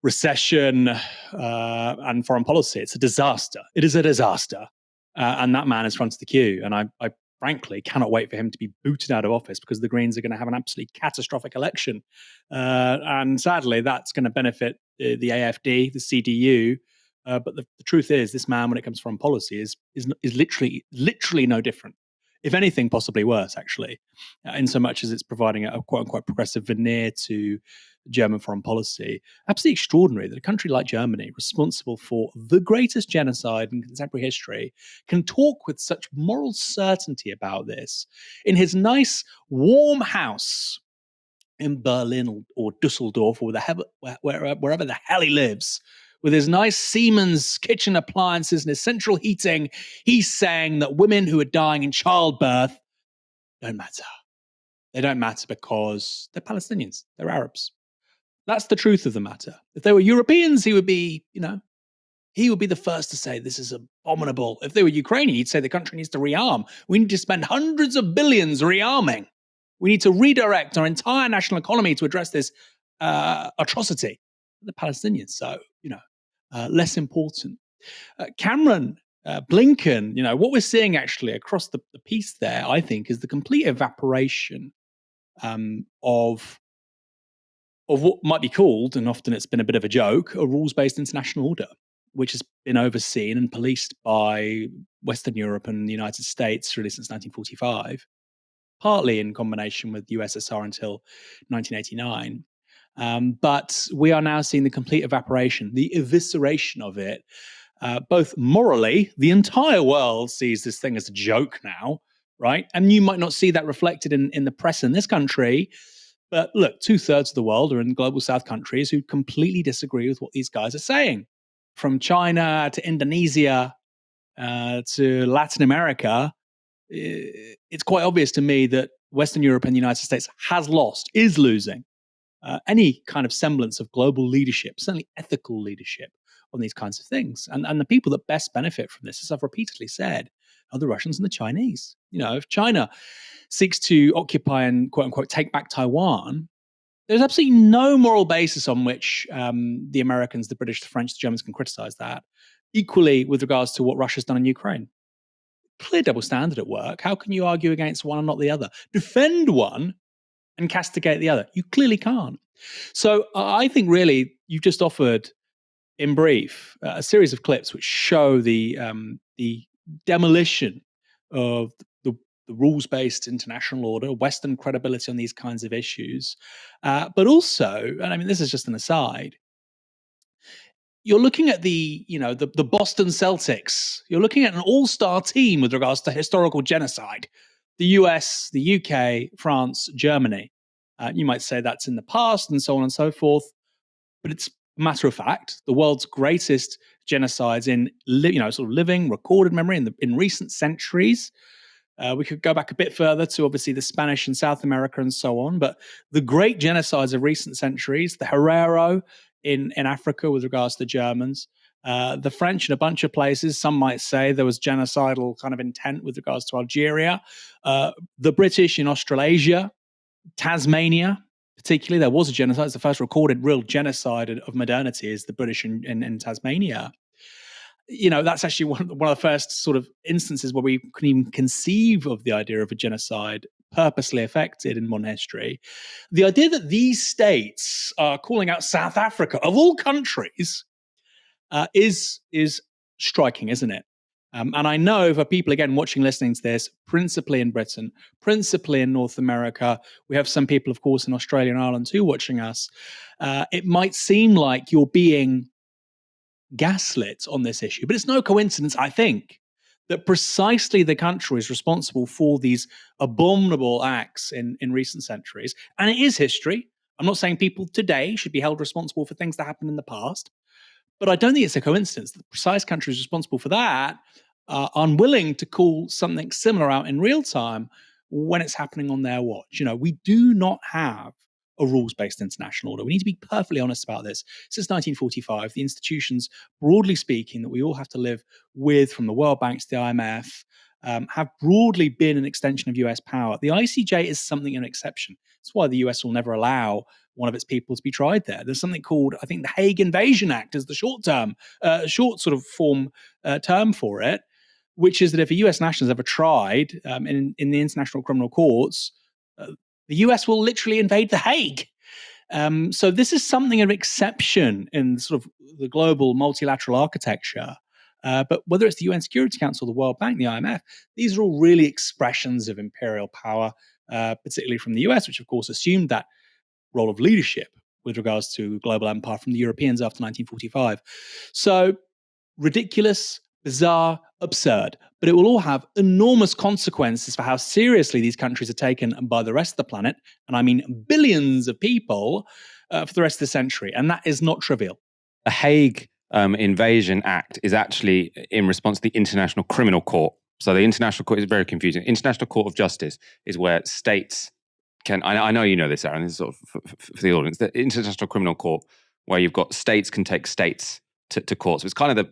Speaker 7: recession, and foreign policy. It's a disaster. It is a disaster. And that man is front of the queue. And I frankly cannot wait for him to be booted out of office, because the Greens are going to have an absolutely catastrophic election. And sadly, that's going to benefit the AFD, the CDU. But the truth is, this man, when it comes to foreign policy, is literally no different. If anything, possibly worse, actually, in so much as it's providing a quote-unquote progressive veneer to German foreign policy. Absolutely extraordinary that a country like Germany, responsible for the greatest genocide in contemporary history, can talk with such moral certainty about this in his nice, warm house in Berlin or Dusseldorf or wherever the hell he lives, with his nice Siemens kitchen appliances and his central heating. He's saying that women who are dying in childbirth don't matter. They don't matter because they're Palestinians, they're Arabs. That's the truth of the matter. If they were Europeans, he would be the first to say this is abominable. If they were Ukrainian, he'd say the country needs to rearm. We need to spend hundreds of billions rearming. We need to redirect our entire national economy to address this atrocity. The Palestinians, so, less important. Cameron, Blinken, what we're seeing actually across the piece there, I think, is the complete evaporation of what might be called, and often it's been a bit of a joke, a rules-based international order, which has been overseen and policed by Western Europe and the United States really since 1945, partly in combination with the USSR until 1989. But we are now seeing the complete evaporation, the evisceration of it, both morally. The entire world sees this thing as a joke now, right? And you might not see that reflected in the press in this country. But look, 2/3 of the world are in global South countries who completely disagree with what these guys are saying. From China to Indonesia to Latin America, it's quite obvious to me that Western Europe and the United States is losing any kind of semblance of global leadership, certainly ethical leadership on these kinds of things. And the people that best benefit from this, as I've repeatedly said, are the Russians and the Chinese. If China seeks to occupy and quote unquote take back Taiwan, there's absolutely no moral basis on which the Americans, the British, the French, the Germans can criticize that. Equally with regards to what Russia's done in Ukraine. Clear double standard at work. How can you argue against one and not the other? Defend one and castigate the other. You clearly can't. So I think really you've just offered, in brief, a series of clips which show the demolition of the rules-based international order, Western credibility on these kinds of issues. But also, and I mean, this is just an aside, you're looking at the Boston Celtics. You're looking at an all-star team with regards to historical genocide. The US, the UK, France, Germany. You might say that's in the past and so on and so forth. But it's a matter of fact, the world's greatest genocides in sort of living, recorded memory in recent centuries. We could go back a bit further to obviously the Spanish in South America and so on. But the great genocides of recent centuries, the Herero in Africa with regards to the Germans, the French in a bunch of places. Some might say there was genocidal kind of intent with regards to Algeria. The British in Australasia, Tasmania, particularly, there was a genocide. It's the first recorded real genocide of modernity is the British in Tasmania. That's actually one of the first sort of instances where we can even conceive of the idea of a genocide purposely effected in modern history. The idea that these states are calling out South Africa, of all countries, is striking, isn't it? And I know for people, again, watching, listening to this, principally in Britain, principally in North America, we have some people, of course, in Australia and Ireland too watching us. It might seem like you're being gaslit on this issue. But it's no coincidence, I think, that precisely the countries responsible for these abominable acts in recent centuries, and it is history. I'm not saying people today should be held responsible for things that happened in the past, but I don't think it's a coincidence that the precise countries responsible for that are unwilling to call something similar out in real time when it's happening on their watch. We do not have a rules-based international order. We need to be perfectly honest about this. Since 1945, the institutions, broadly speaking, that we all have to live with, from the World Bank to the IMF, have broadly been an extension of US power. The ICJ is something of an exception. That's why the US will never allow one of its people to be tried there. There's something called, I think, the Hague Invasion Act is the short sort of form term for it, which is that if a US national is ever tried in the international criminal courts, the US will literally invade The Hague. So this is something of exception in sort of the global multilateral architecture. But whether it's the UN Security Council, the World Bank, the IMF, these are all really expressions of imperial power, particularly from the US, which of course assumed that role of leadership with regards to global empire from the Europeans after 1945. So ridiculous, bizarre, absurd, but it will all have enormous consequences for how seriously these countries are taken by the rest of the planet, and I mean billions of people, for the rest of the century, and that is not trivial.
Speaker 1: The Hague Invasion Act is actually in response to the International Criminal Court. So the International Court is very confusing. International Court of Justice is where states can, I know you know this, Aaron, this is sort of for the audience, the International Criminal Court, where you've got states can take states to court. So it's kind of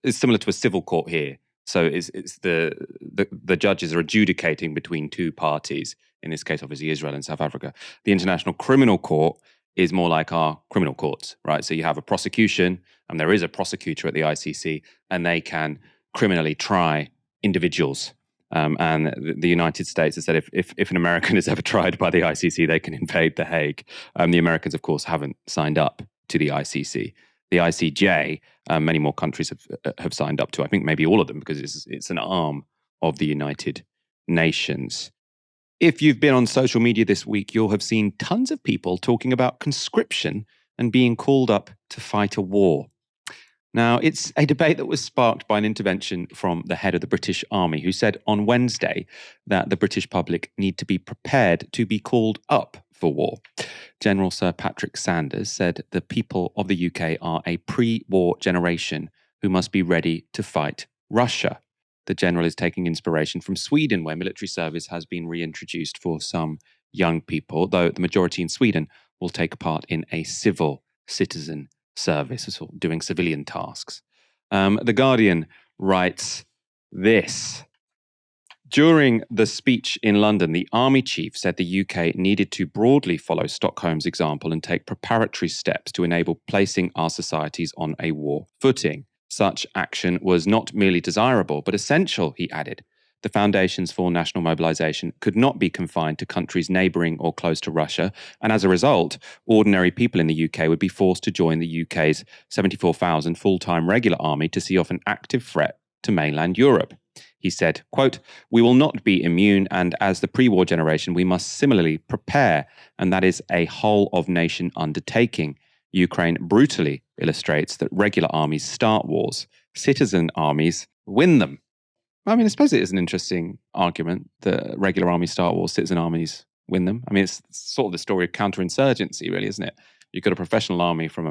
Speaker 1: it's similar to a civil court here. So it's the judges are adjudicating between two parties, in this case, obviously, Israel and South Africa. The International Criminal Court is more like our criminal courts, right? So you have a prosecution, and there is a prosecutor at the ICC, and they can criminally try individuals. And the United States has said if an American is ever tried by the ICC, they can invade The Hague. The Americans, of course, haven't signed up to the ICC. The ICJ, many more countries have signed up to. I think maybe all of them, because it's an arm of the United Nations. If you've been on social media this week, you'll have seen tons of people talking about conscription and being called up to fight a war. Now, it's a debate that was sparked by an intervention from the head of the British Army, who said on Wednesday that the British public need to be prepared to be called up for war. General Sir Patrick Sanders said the people of the UK are a pre-war generation who must be ready to fight Russia. The general is taking inspiration from Sweden, where military service has been reintroduced for some young people, though the majority in Sweden will take part in a civil citizen service, so doing civilian tasks. The Guardian writes this. During the speech in London, the army chief said the UK needed to broadly follow Stockholm's example and take preparatory steps to enable placing our societies on a war footing. Such action was not merely desirable, but essential, he added. The foundations for national mobilization could not be confined to countries neighbouring or close to Russia, and as a result, ordinary people in the UK would be forced to join the UK's 74,000 full-time regular army to see off an active threat to mainland Europe. He said, quote, "We will not be immune, and as the pre-war generation, we must similarly prepare, and that is a whole-of-nation undertaking. Ukraine brutally illustrates that regular armies start wars. Citizen armies win them." I mean, I suppose it is an interesting argument that regular armies start wars, citizen armies win them. I mean, it's sort of the story of counterinsurgency, really, isn't it? You've got a professional army from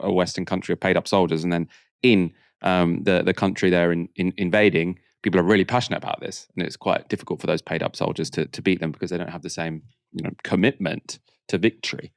Speaker 1: a Western country of paid-up soldiers, and then in the country they're invading, people are really passionate about this, and it's quite difficult for those paid-up soldiers to beat them because they don't have the same commitment to victory.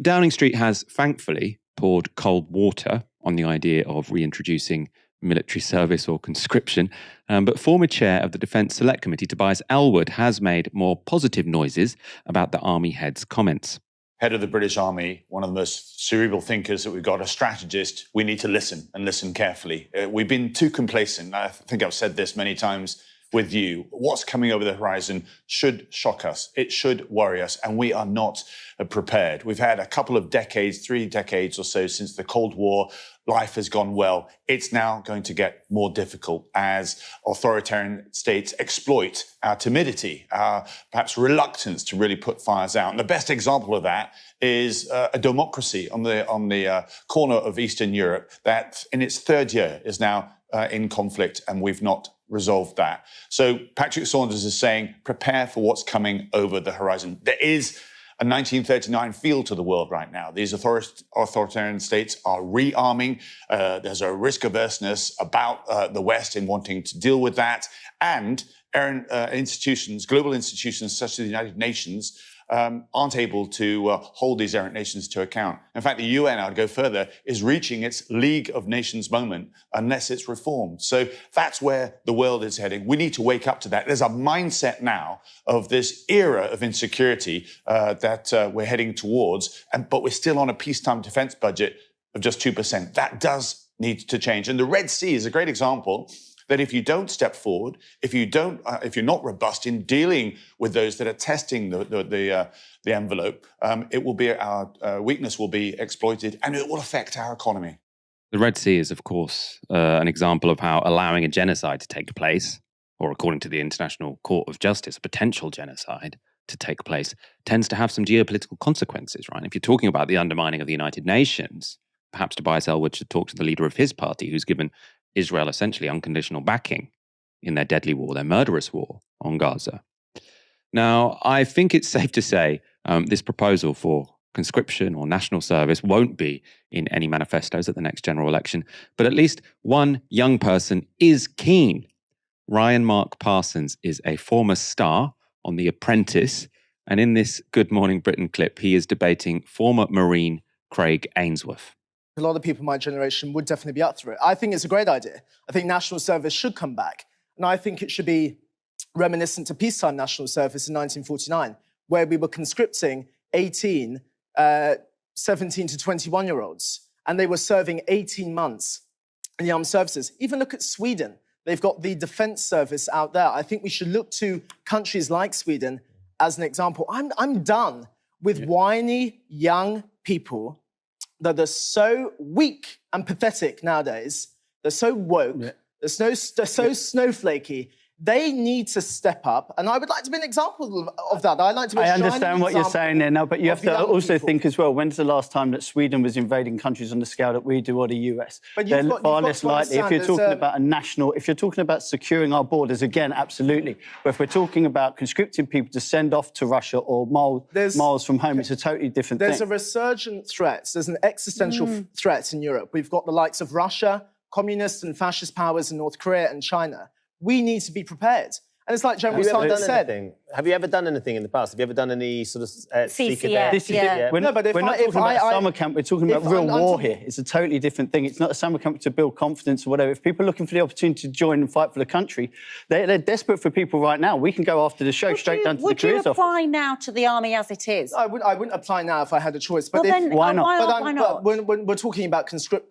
Speaker 1: Downing Street has thankfully poured cold water on the idea of reintroducing military service or conscription, but former chair of the Defence Select Committee, Tobias Ellwood, has made more positive noises about the Army head's comments.
Speaker 12: Head of the British Army, one of the most cerebral thinkers that we've got, a strategist, we need to listen and listen carefully. We've been too complacent. I think I've said this many times. with you. What's coming over the horizon should shock us. It should worry us, and we are not prepared. We've had a couple of decades, 3 decades or so since the Cold War. Life has gone well. It's now going to get more difficult as authoritarian states exploit our timidity, our perhaps reluctance to really put fires out. And the best example of that is a democracy on the corner of Eastern Europe that in its 3rd year is now in conflict, and we've not resolved that. So Patrick Saunders is saying, prepare for what's coming over the horizon. There is a 1939 feel to the world right now. These authoritarian states are rearming. There's a risk averseness about the West in wanting to deal with that. And institutions, global institutions such as the United Nations, aren't able to hold these errant nations to account. In fact, the UN, I'd go further, is reaching its League of Nations moment unless it's reformed. So that's where the world is heading. We need to wake up to that. There's a mindset now of this era of insecurity that we're heading towards, but we're still on a peacetime defense budget of just 2%. That does need to change. And the Red Sea is a great example that if you don't step forward, if you're not robust in dealing with those that are testing the envelope, it will be our weakness will be exploited, and it will affect our economy.
Speaker 1: The Red Sea is, of course, an example of how allowing a genocide to take place, or according to the International Court of Justice, a potential genocide to take place, tends to have some geopolitical consequences, right? If you're talking about the undermining of the United Nations, perhaps Tobias Ellwood should talk to the leader of his party, who's given Israel essentially unconditional backing in their deadly war, their murderous war on Gaza. Now, I think it's safe to say this proposal for conscription or national service won't be in any manifestos at the next general election, but at least one young person is keen. Ryan Mark Parsons is a former star on The Apprentice, and in this Good Morning Britain clip, he is debating former Marine Craig Ainsworth.
Speaker 13: A lot of people in my generation would definitely be up for it. I think it's a great idea. I think national service should come back. And I think it should be reminiscent to peacetime national service in 1949, where we were conscripting 17 to 21-year-olds, and they were serving 18 months in the armed services. Even look at Sweden. They've got the defense service out there. I think we should look to countries like Sweden as an example. I'm done with whiny young people that are so weak and pathetic nowadays. They're so woke. They're so snowflakey. They need to step up, and I would like to be an example of that. I
Speaker 14: understand what you're saying there now, but you have to also think as well, when's the last time that Sweden was invading countries on the scale that we do, or the US? They're far less likely. If you're talking about a national, if you're talking about securing our borders, again, absolutely. But if we're talking about conscripting people to send off to Russia or miles from home, it's a totally different thing.
Speaker 13: There's a resurgent threat. There's an existential threat in Europe. We've got the likes of Russia, communist and fascist powers in North Korea and China. We need to be prepared. And it's like General Sanders said.
Speaker 15: Have you ever done anything in the past? Have you ever done any sort of
Speaker 14: CCF? We're not talking about a summer camp. We're talking about real war here. It's a totally different thing. It's not a summer camp to build confidence or whatever. If people are looking for the opportunity to join and fight for the country, they're desperate for people right now. We can go after the show straight down to the careers office.
Speaker 16: Would you apply now to the army as it is?
Speaker 13: I wouldn't apply now if I had a choice. But
Speaker 16: then,
Speaker 14: why not?
Speaker 16: Why not?
Speaker 13: But when we're talking about conscription,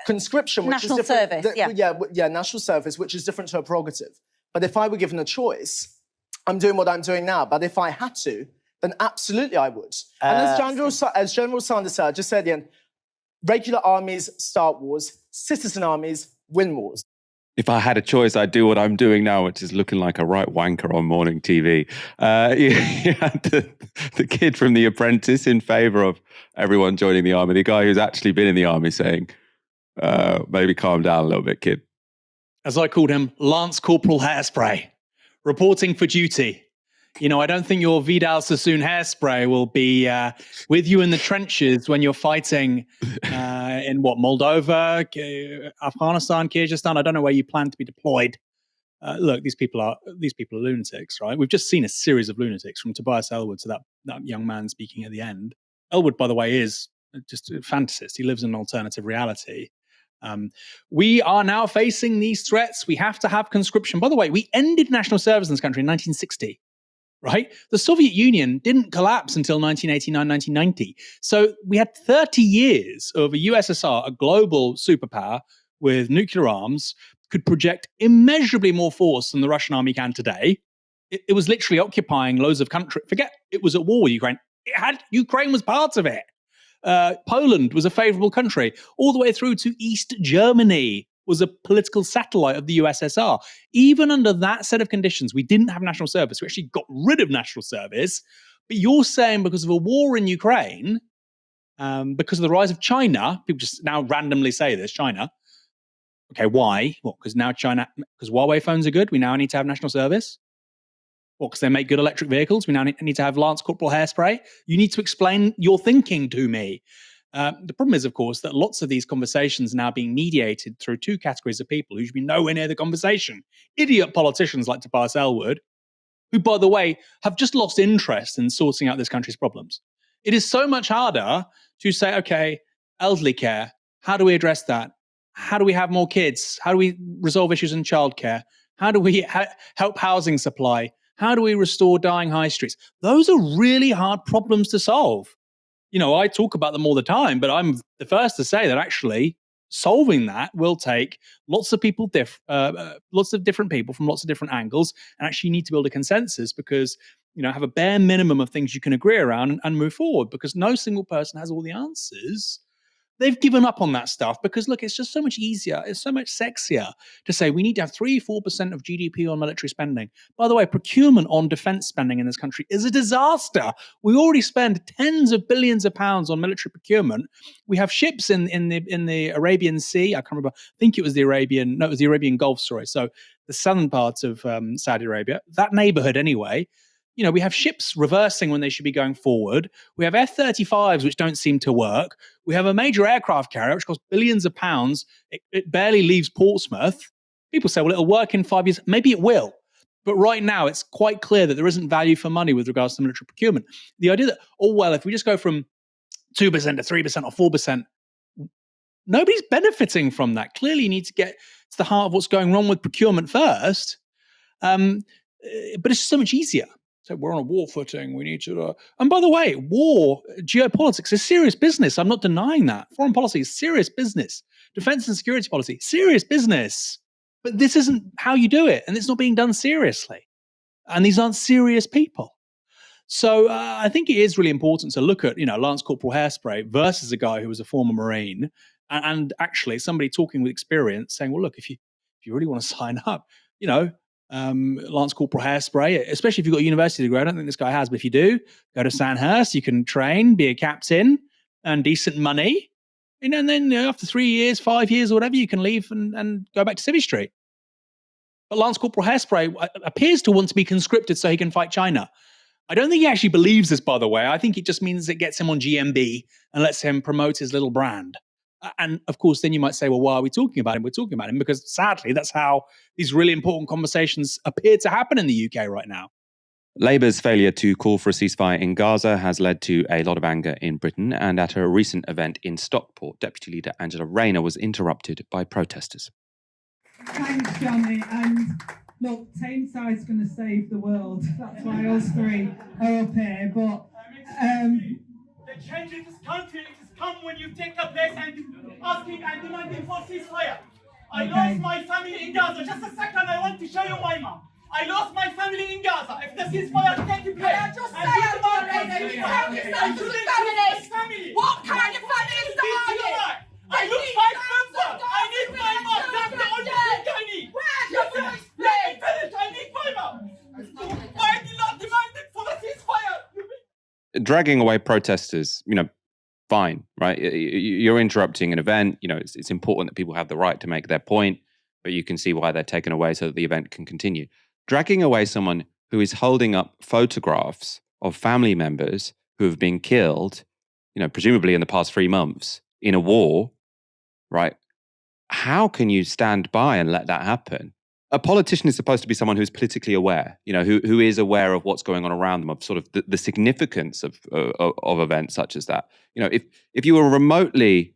Speaker 13: which
Speaker 16: national
Speaker 13: is different,
Speaker 16: service,
Speaker 13: national service, which is different to a prerogative. But if I were given a choice, I'm doing what I'm doing now. But if I had to, then absolutely I would. And as General Sanders said, I just said at the end, regular armies start wars, citizen armies win wars.
Speaker 1: If I had a choice, I'd do what I'm doing now, which is looking like a right wanker on morning TV. You had the kid from The Apprentice in favour of everyone joining the army, the guy who's actually been in the army saying, maybe calm down a little bit, kid.
Speaker 7: As I called him, Lance Corporal Hairspray, reporting for duty. You know, I don't think your Vidal Sassoon Hairspray will be with you in the trenches when you're fighting in Moldova, Afghanistan, Kyrgyzstan. I don't know where you plan to be deployed. Look, these people are lunatics, right? We've just seen a series of lunatics, from Tobias Ellwood to that young man speaking at the end. Ellwood, by the way, is just a fantasist. He lives in an alternative reality. We are now facing these threats. We have to have conscription. By the way, we ended national service in this country in 1960, right? The Soviet Union didn't collapse until 1989, 1990. So we had 30 years of a USSR, a global superpower with nuclear arms, could project immeasurably more force than the Russian army can today. It was literally occupying loads of country. Forget it was at war with Ukraine. Ukraine was part of it. Poland was a favorable country. All the way through to East Germany was a political satellite of the USSR. Even under that set of conditions, we didn't have national service. We actually got rid of national service. But you're saying because of a war in Ukraine, because of the rise of China, people just now randomly say this, China. Okay, why? Well, because now China, because Huawei phones are good, we now need to have national service. Well, because they make good electric vehicles, we now need to have Lance Corporal hairspray. You need to explain your thinking to me. The problem is, of course, that lots of these conversations are now being mediated through two categories of people who should be nowhere near the conversation. Idiot politicians like Tobias Ellwood, who, by the way, have just lost interest in sorting out this country's problems. It is so much harder to say, okay, elderly care, how do we address that? How do we have more kids? How do we resolve issues in childcare? How do we help housing supply? How do we restore dying high streets? Those are really hard problems to solve. You know, I talk about them all the time, but I'm the first to say that actually solving that will take lots of people, lots of different people from lots of different angles, and actually need to build a consensus because, you know, have a bare minimum of things you can agree around and move forward because no single person has all the answers. They've given up on that stuff because, look, it's just so much easier. It's so much sexier to say we need to have 3-4% of GDP on military spending. By the way, procurement on defense spending in this country is a disaster. We already spend tens of billions of pounds on military procurement. We have ships in the Arabian Sea. I can't remember. I think it was the Arabian Gulf, sorry. So the southern part of Saudi Arabia, that neighborhood anyway. You know, we have ships reversing when they should be going forward. We have F-35s, which don't seem to work. We have a major aircraft carrier, which costs billions of pounds. It barely leaves Portsmouth. People say, well, it'll work in 5 years. Maybe it will. But right now, it's quite clear that there isn't value for money with regards to military procurement. The idea that, oh, well, if we just go from 2% to 3% or 4%, nobody's benefiting from that. Clearly, you need to get to the heart of what's going wrong with procurement first. But it's so much easier. So we're on a war footing. We need to. And by the way, war, geopolitics is serious business. I'm not denying that. Foreign policy is serious business. Defense and security policy, serious business. But this isn't how you do it. And it's not being done seriously. And these aren't serious people. So I think it is really important to look at, you know, Lance Corporal hairspray versus a guy who was a former Marine. And actually somebody talking with experience saying, well, look, if you really want to sign up, you know, Lance Corporal hairspray, especially if you've got a university degree. I don't think this guy has, but if you do, go to Sandhurst, you can train, be a captain, earn decent money. You know, and then after 3 years, 5 years, or whatever, you can leave and go back to Civvy Street. But Lance Corporal hairspray appears to want to be conscripted so he can fight China. I don't think he actually believes this, by the way. I think it just means it gets him on GMB and lets him promote his little brand. And of course, then you might say, well, why are we talking about him? We're talking about him because sadly, that's how these really important conversations appear to happen in the UK right now.
Speaker 1: Labour's failure to call for a ceasefire in Gaza has led to a lot of anger in Britain, and at a recent event in Stockport, Deputy Leader Angela Rayner was interrupted by protesters.
Speaker 17: Thanks, Johnny. And look, Thameside's going to save the world. That's why us three are up here. But
Speaker 18: the change in this country is come when you take a place and asking and demanding for ceasefire. I lost my family in Gaza. Just a second, I want to show you my mom. I lost my family in Gaza. If the ceasefire taking place,
Speaker 17: I just say, you tell yourself to family. What kind of family is that?
Speaker 18: I lose 5 members. I need my mom. That's the only thing I need. Let me finish. I need my mom. Why are you not demanding for the ceasefire?
Speaker 1: Dragging away protesters, you know, fine, right? You're interrupting an event. You know, it's important that people have the right to make their point, but you can see why they're taken away so that the event can continue. Dragging away someone who is holding up photographs of family members who have been killed, you know, presumably in the past 3 months in a war, right? How can you stand by and let that happen? A politician is supposed to be someone who's politically aware, you know, who is aware of what's going on around them, of sort of the significance of events such as that. You know, if you were remotely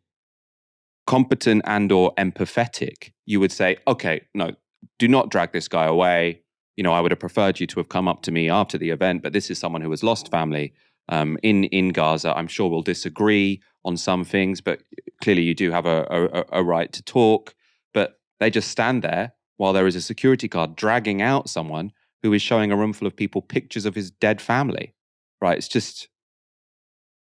Speaker 1: competent and or empathetic, you would say, okay, no, do not drag this guy away. You know, I would have preferred you to have come up to me after the event, but this is someone who has lost family in Gaza. I'm sure we'll disagree on some things, but clearly you do have a right to talk. But They just stand there while there is a security guard dragging out someone who is showing a room full of people pictures of his dead family, right? It's just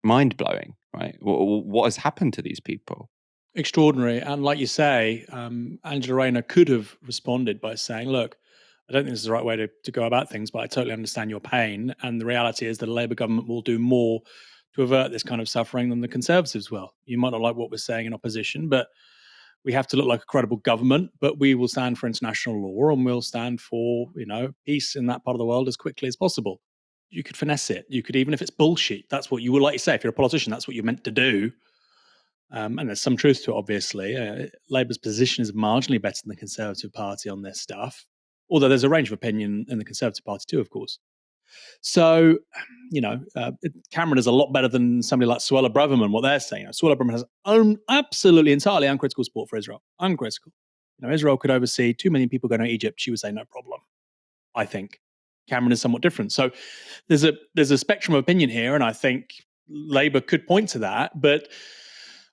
Speaker 1: mind-blowing, right? What has happened to these people?
Speaker 7: Extraordinary. And like you say, Angela Rayner could have responded by saying, look, I don't think this is the right way to go about things, but I totally understand your pain. And the reality is that a Labour government will do more to avert this kind of suffering than the Conservatives will. You might not like what we're saying in opposition, but we have to look like a credible government, but we will stand for international law and we'll stand for, peace in that part of the world as quickly as possible. You could finesse it. You could, even if it's bullshit, that's what you would, like you say, if you're a politician, that's what you're meant to do. And there's some truth to it, obviously. Labour's position is marginally better than the Conservative Party on this stuff, although there's a range of opinion in the Conservative Party too, of course. So, Cameron is a lot better than somebody like Suella Braverman, what they're saying. Suella Braverman has absolutely, entirely uncritical support for Israel. Uncritical. Israel could oversee 2 million people going to Egypt. She would say no problem, I think. Cameron is somewhat different. So there's a spectrum of opinion here, and I think Labour could point to that. But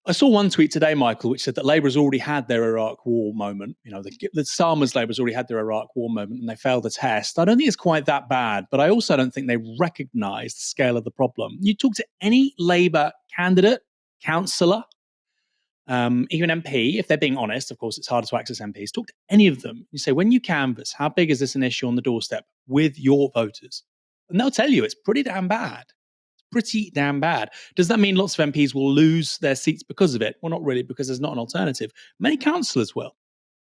Speaker 7: I saw one tweet today, Michael, which said that Labour has already had their Iraq war moment. The Starmer's Labour has already had their Iraq war moment and they failed the test. I don't think it's quite that bad, but I also don't think they recognise the scale of the problem. You talk to any Labour candidate, councillor, even MP, if they're being honest, of course, it's harder to access MPs. Talk to any of them. You say, when you canvass, how big is this an issue on the doorstep with your voters? And they'll tell you it's pretty damn bad. Pretty damn bad. Does that mean lots of MPs will lose their seats because of it? Well, not really, because there's not an alternative. Many councillors will.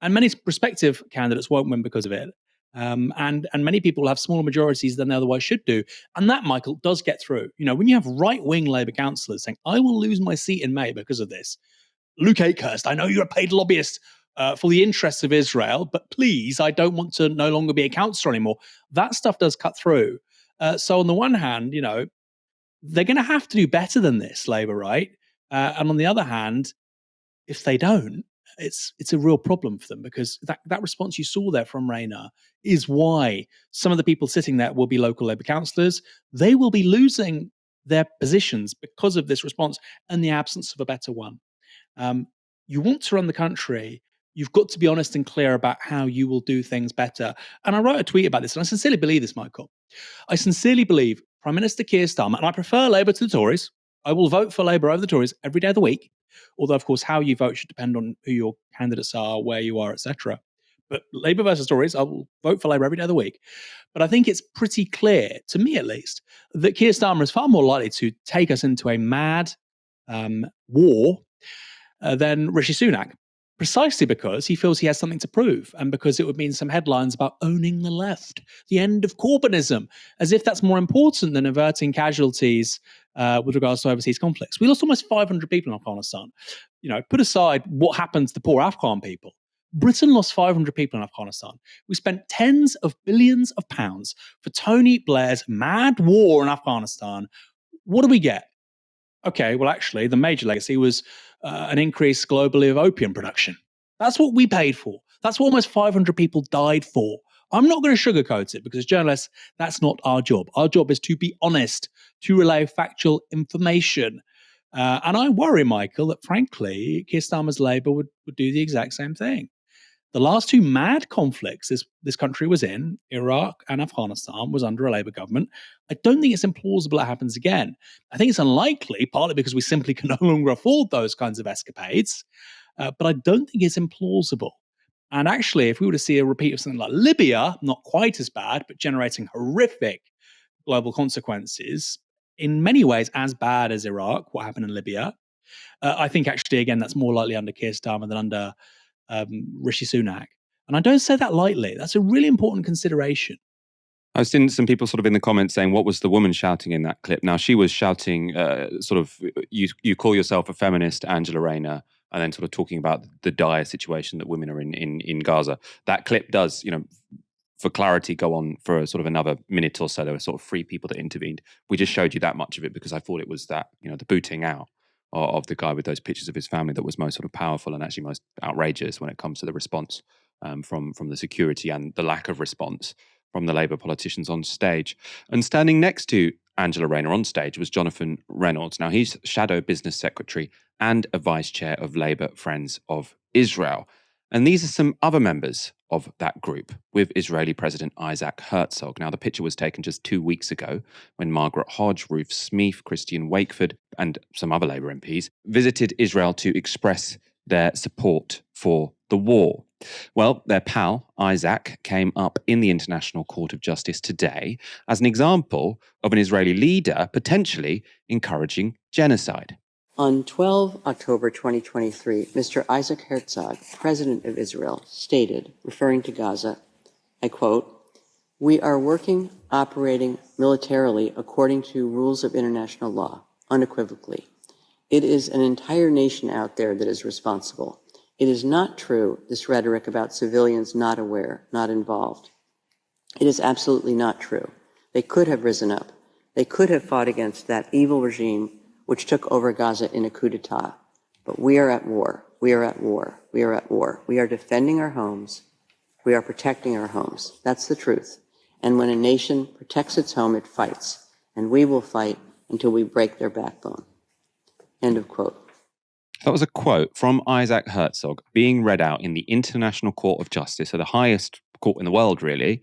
Speaker 7: And many prospective candidates won't win because of it. And many people will have smaller majorities than they otherwise should do. And that, Michael, does get through. When you have right-wing Labour councillors saying, I will lose my seat in May because of this. Luke Akehurst, I know you're a paid lobbyist for the interests of Israel, but please, I don't want to no longer be a councillor anymore. That stuff does cut through. So on the one hand, they're going to have to do better than this, Labour, right? And on the other hand, if they don't, it's a real problem for them, because that response you saw there from Rayner is why some of the people sitting there will be local Labour councillors. They will be losing their positions because of this response and the absence of a better one. You want to run the country, you've got to be honest and clear about how you will do things better. And I wrote a tweet about this, and I sincerely believe this, Michael. I sincerely believe Prime Minister Keir Starmer, and I prefer Labour to the Tories. I will vote for Labour over the Tories every day of the week. Although, of course, how you vote should depend on who your candidates are, where you are, etc. But Labour versus Tories, I will vote for Labour every day of the week. But I think it's pretty clear, to me at least, that Keir Starmer is far more likely to take us into a mad war than Rishi Sunak. Precisely because he feels he has something to prove, and because it would mean some headlines about owning the left, the end of Corbynism, as if that's more important than averting casualties with regards to overseas conflicts. We lost almost 500 people in Afghanistan. Put aside what happened to the poor Afghan people. Britain lost 500 people in Afghanistan. We spent tens of billions of pounds for Tony Blair's mad war in Afghanistan. What do we get? Okay, well, actually, the major legacy was an increase globally of opium production. That's what we paid for. That's what almost 500 people died for. I'm not going to sugarcoat it, because as journalists, that's not our job. Our job is to be honest, to relay factual information. And I worry, Michael, that frankly, Keir Starmer's Labour would do the exact same thing. The last two mad conflicts this country was in, Iraq and Afghanistan, was under a Labour government. I don't think it's implausible it happens again. I think it's unlikely, partly because we simply can no longer afford those kinds of escapades. But I don't think it's implausible. And actually, if we were to see a repeat of something like Libya, not quite as bad, but generating horrific global consequences, in many ways as bad as Iraq, what happened in Libya, I think actually, again, that's more likely under Keir Starmer than under Rishi Sunak. And I don't say that lightly. That's a really important consideration.
Speaker 1: I've seen some people sort of in the comments saying, what was the woman shouting in that clip? Now, she was shouting you call yourself a feminist, Angela Rayner, and then sort of talking about the dire situation that women are in Gaza. That clip does, for clarity, go on for a sort of another minute or so. There were sort of 3 people that intervened. We just showed you that much of it because I thought it was that, the booting out of the guy with those pictures of his family that was most sort of powerful and actually most outrageous when it comes to the response from the security and the lack of response from the Labour politicians on stage. And standing next to Angela Rayner on stage was Jonathan Reynolds. Now, he's Shadow Business Secretary and a Vice Chair of Labour Friends of Israel. And these are some other members of that group with Israeli President Isaac Herzog. Now, the picture was taken just 2 weeks ago when Margaret Hodge, Ruth Smeeth, Christian Wakeford, and some other Labour MPs visited Israel to express their support for the war. Well, their pal, Isaac, came up in the International Court of Justice today as an example of an Israeli leader potentially encouraging genocide.
Speaker 3: On 12 October 2023, Mr. Isaac Herzog, President of Israel, stated, referring to Gaza, I quote, "We are working, operating militarily according to rules of international law, unequivocally. It is an entire nation out there that is responsible. It is not true, this rhetoric about civilians not aware, not involved. It is absolutely not true. They could have risen up. They could have fought against that evil regime which took over Gaza in a coup d'etat. But we are at war. We are at war. We are at war. We are defending our homes. We are protecting our homes. That's the truth. And when a nation protects its home, it fights. And we will fight until we break their backbone." End of quote.
Speaker 1: That was a quote from Isaac Herzog being read out in the International Court of Justice, so the highest court in the world, really,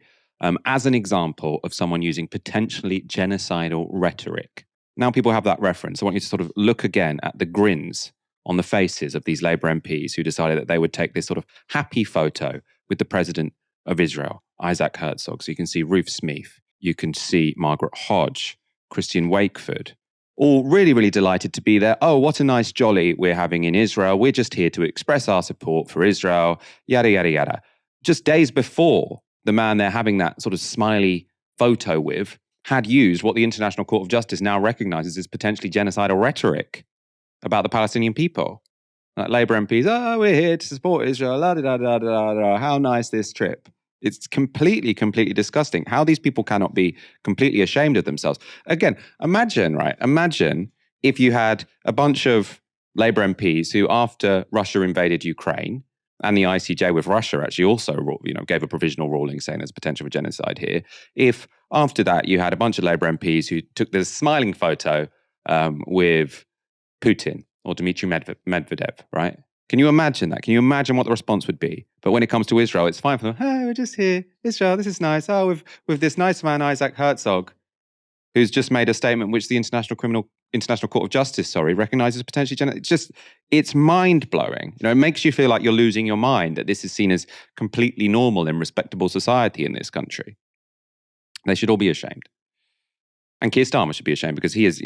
Speaker 1: as an example of someone using potentially genocidal rhetoric. Now people have that reference. I want you to sort of look again at the grins on the faces of these Labour MPs who decided that they would take this sort of happy photo with the President of Israel, Isaac Herzog. So you can see Ruth Smeeth, you can see Margaret Hodge, Christian Wakeford, all really, really delighted to be there. Oh, what a nice jolly we're having in Israel. We're just here to express our support for Israel, yada, yada, yada. Just days before, the man they're having that sort of smiley photo with had used what the International Court of Justice now recognizes as potentially genocidal rhetoric about the Palestinian people. Like Labour MPs, oh, we're here to support Israel, la, da, da, da, da, da, how nice this trip. It's completely, completely disgusting. How these people cannot be completely ashamed of themselves. Again, imagine, right? Imagine if you had a bunch of Labour MPs who, after Russia invaded Ukraine, and the ICJ with Russia actually also, gave a provisional ruling saying there's potential for genocide here. If after that you had a bunch of Labour MPs who took this smiling photo with Putin or Dmitry Medvedev, right? Can you imagine that? Can you imagine what the response would be? But when it comes to Israel, it's fine for them. Hey, we're just here. Israel, this is nice. Oh, with this nice man, Isaac Herzog, who's just made a statement which the International Court of Justice, recognizes potentially genocide. It's mind-blowing. It makes you feel like you're losing your mind, that this is seen as completely normal and respectable society in this country. They should all be ashamed. And Keir Starmer should be ashamed because he is,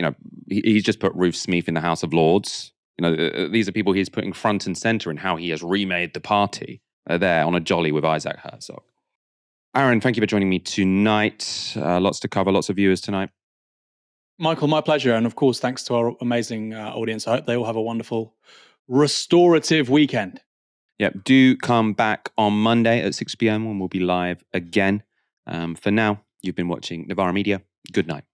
Speaker 1: he's just put Ruth Smeeth in the House of Lords. These are people he's putting front and center in how he has remade the party. They're there on a jolly with Isaac Herzog. Aaron, thank you for joining me tonight. Lots to cover, lots of viewers tonight.
Speaker 7: Michael, my pleasure. And of course, thanks to our amazing audience. I hope they all have a wonderful restorative weekend.
Speaker 1: Yep, do come back on Monday at 6 p.m. when we'll be live again. For now, you've been watching Novara Media. Good night.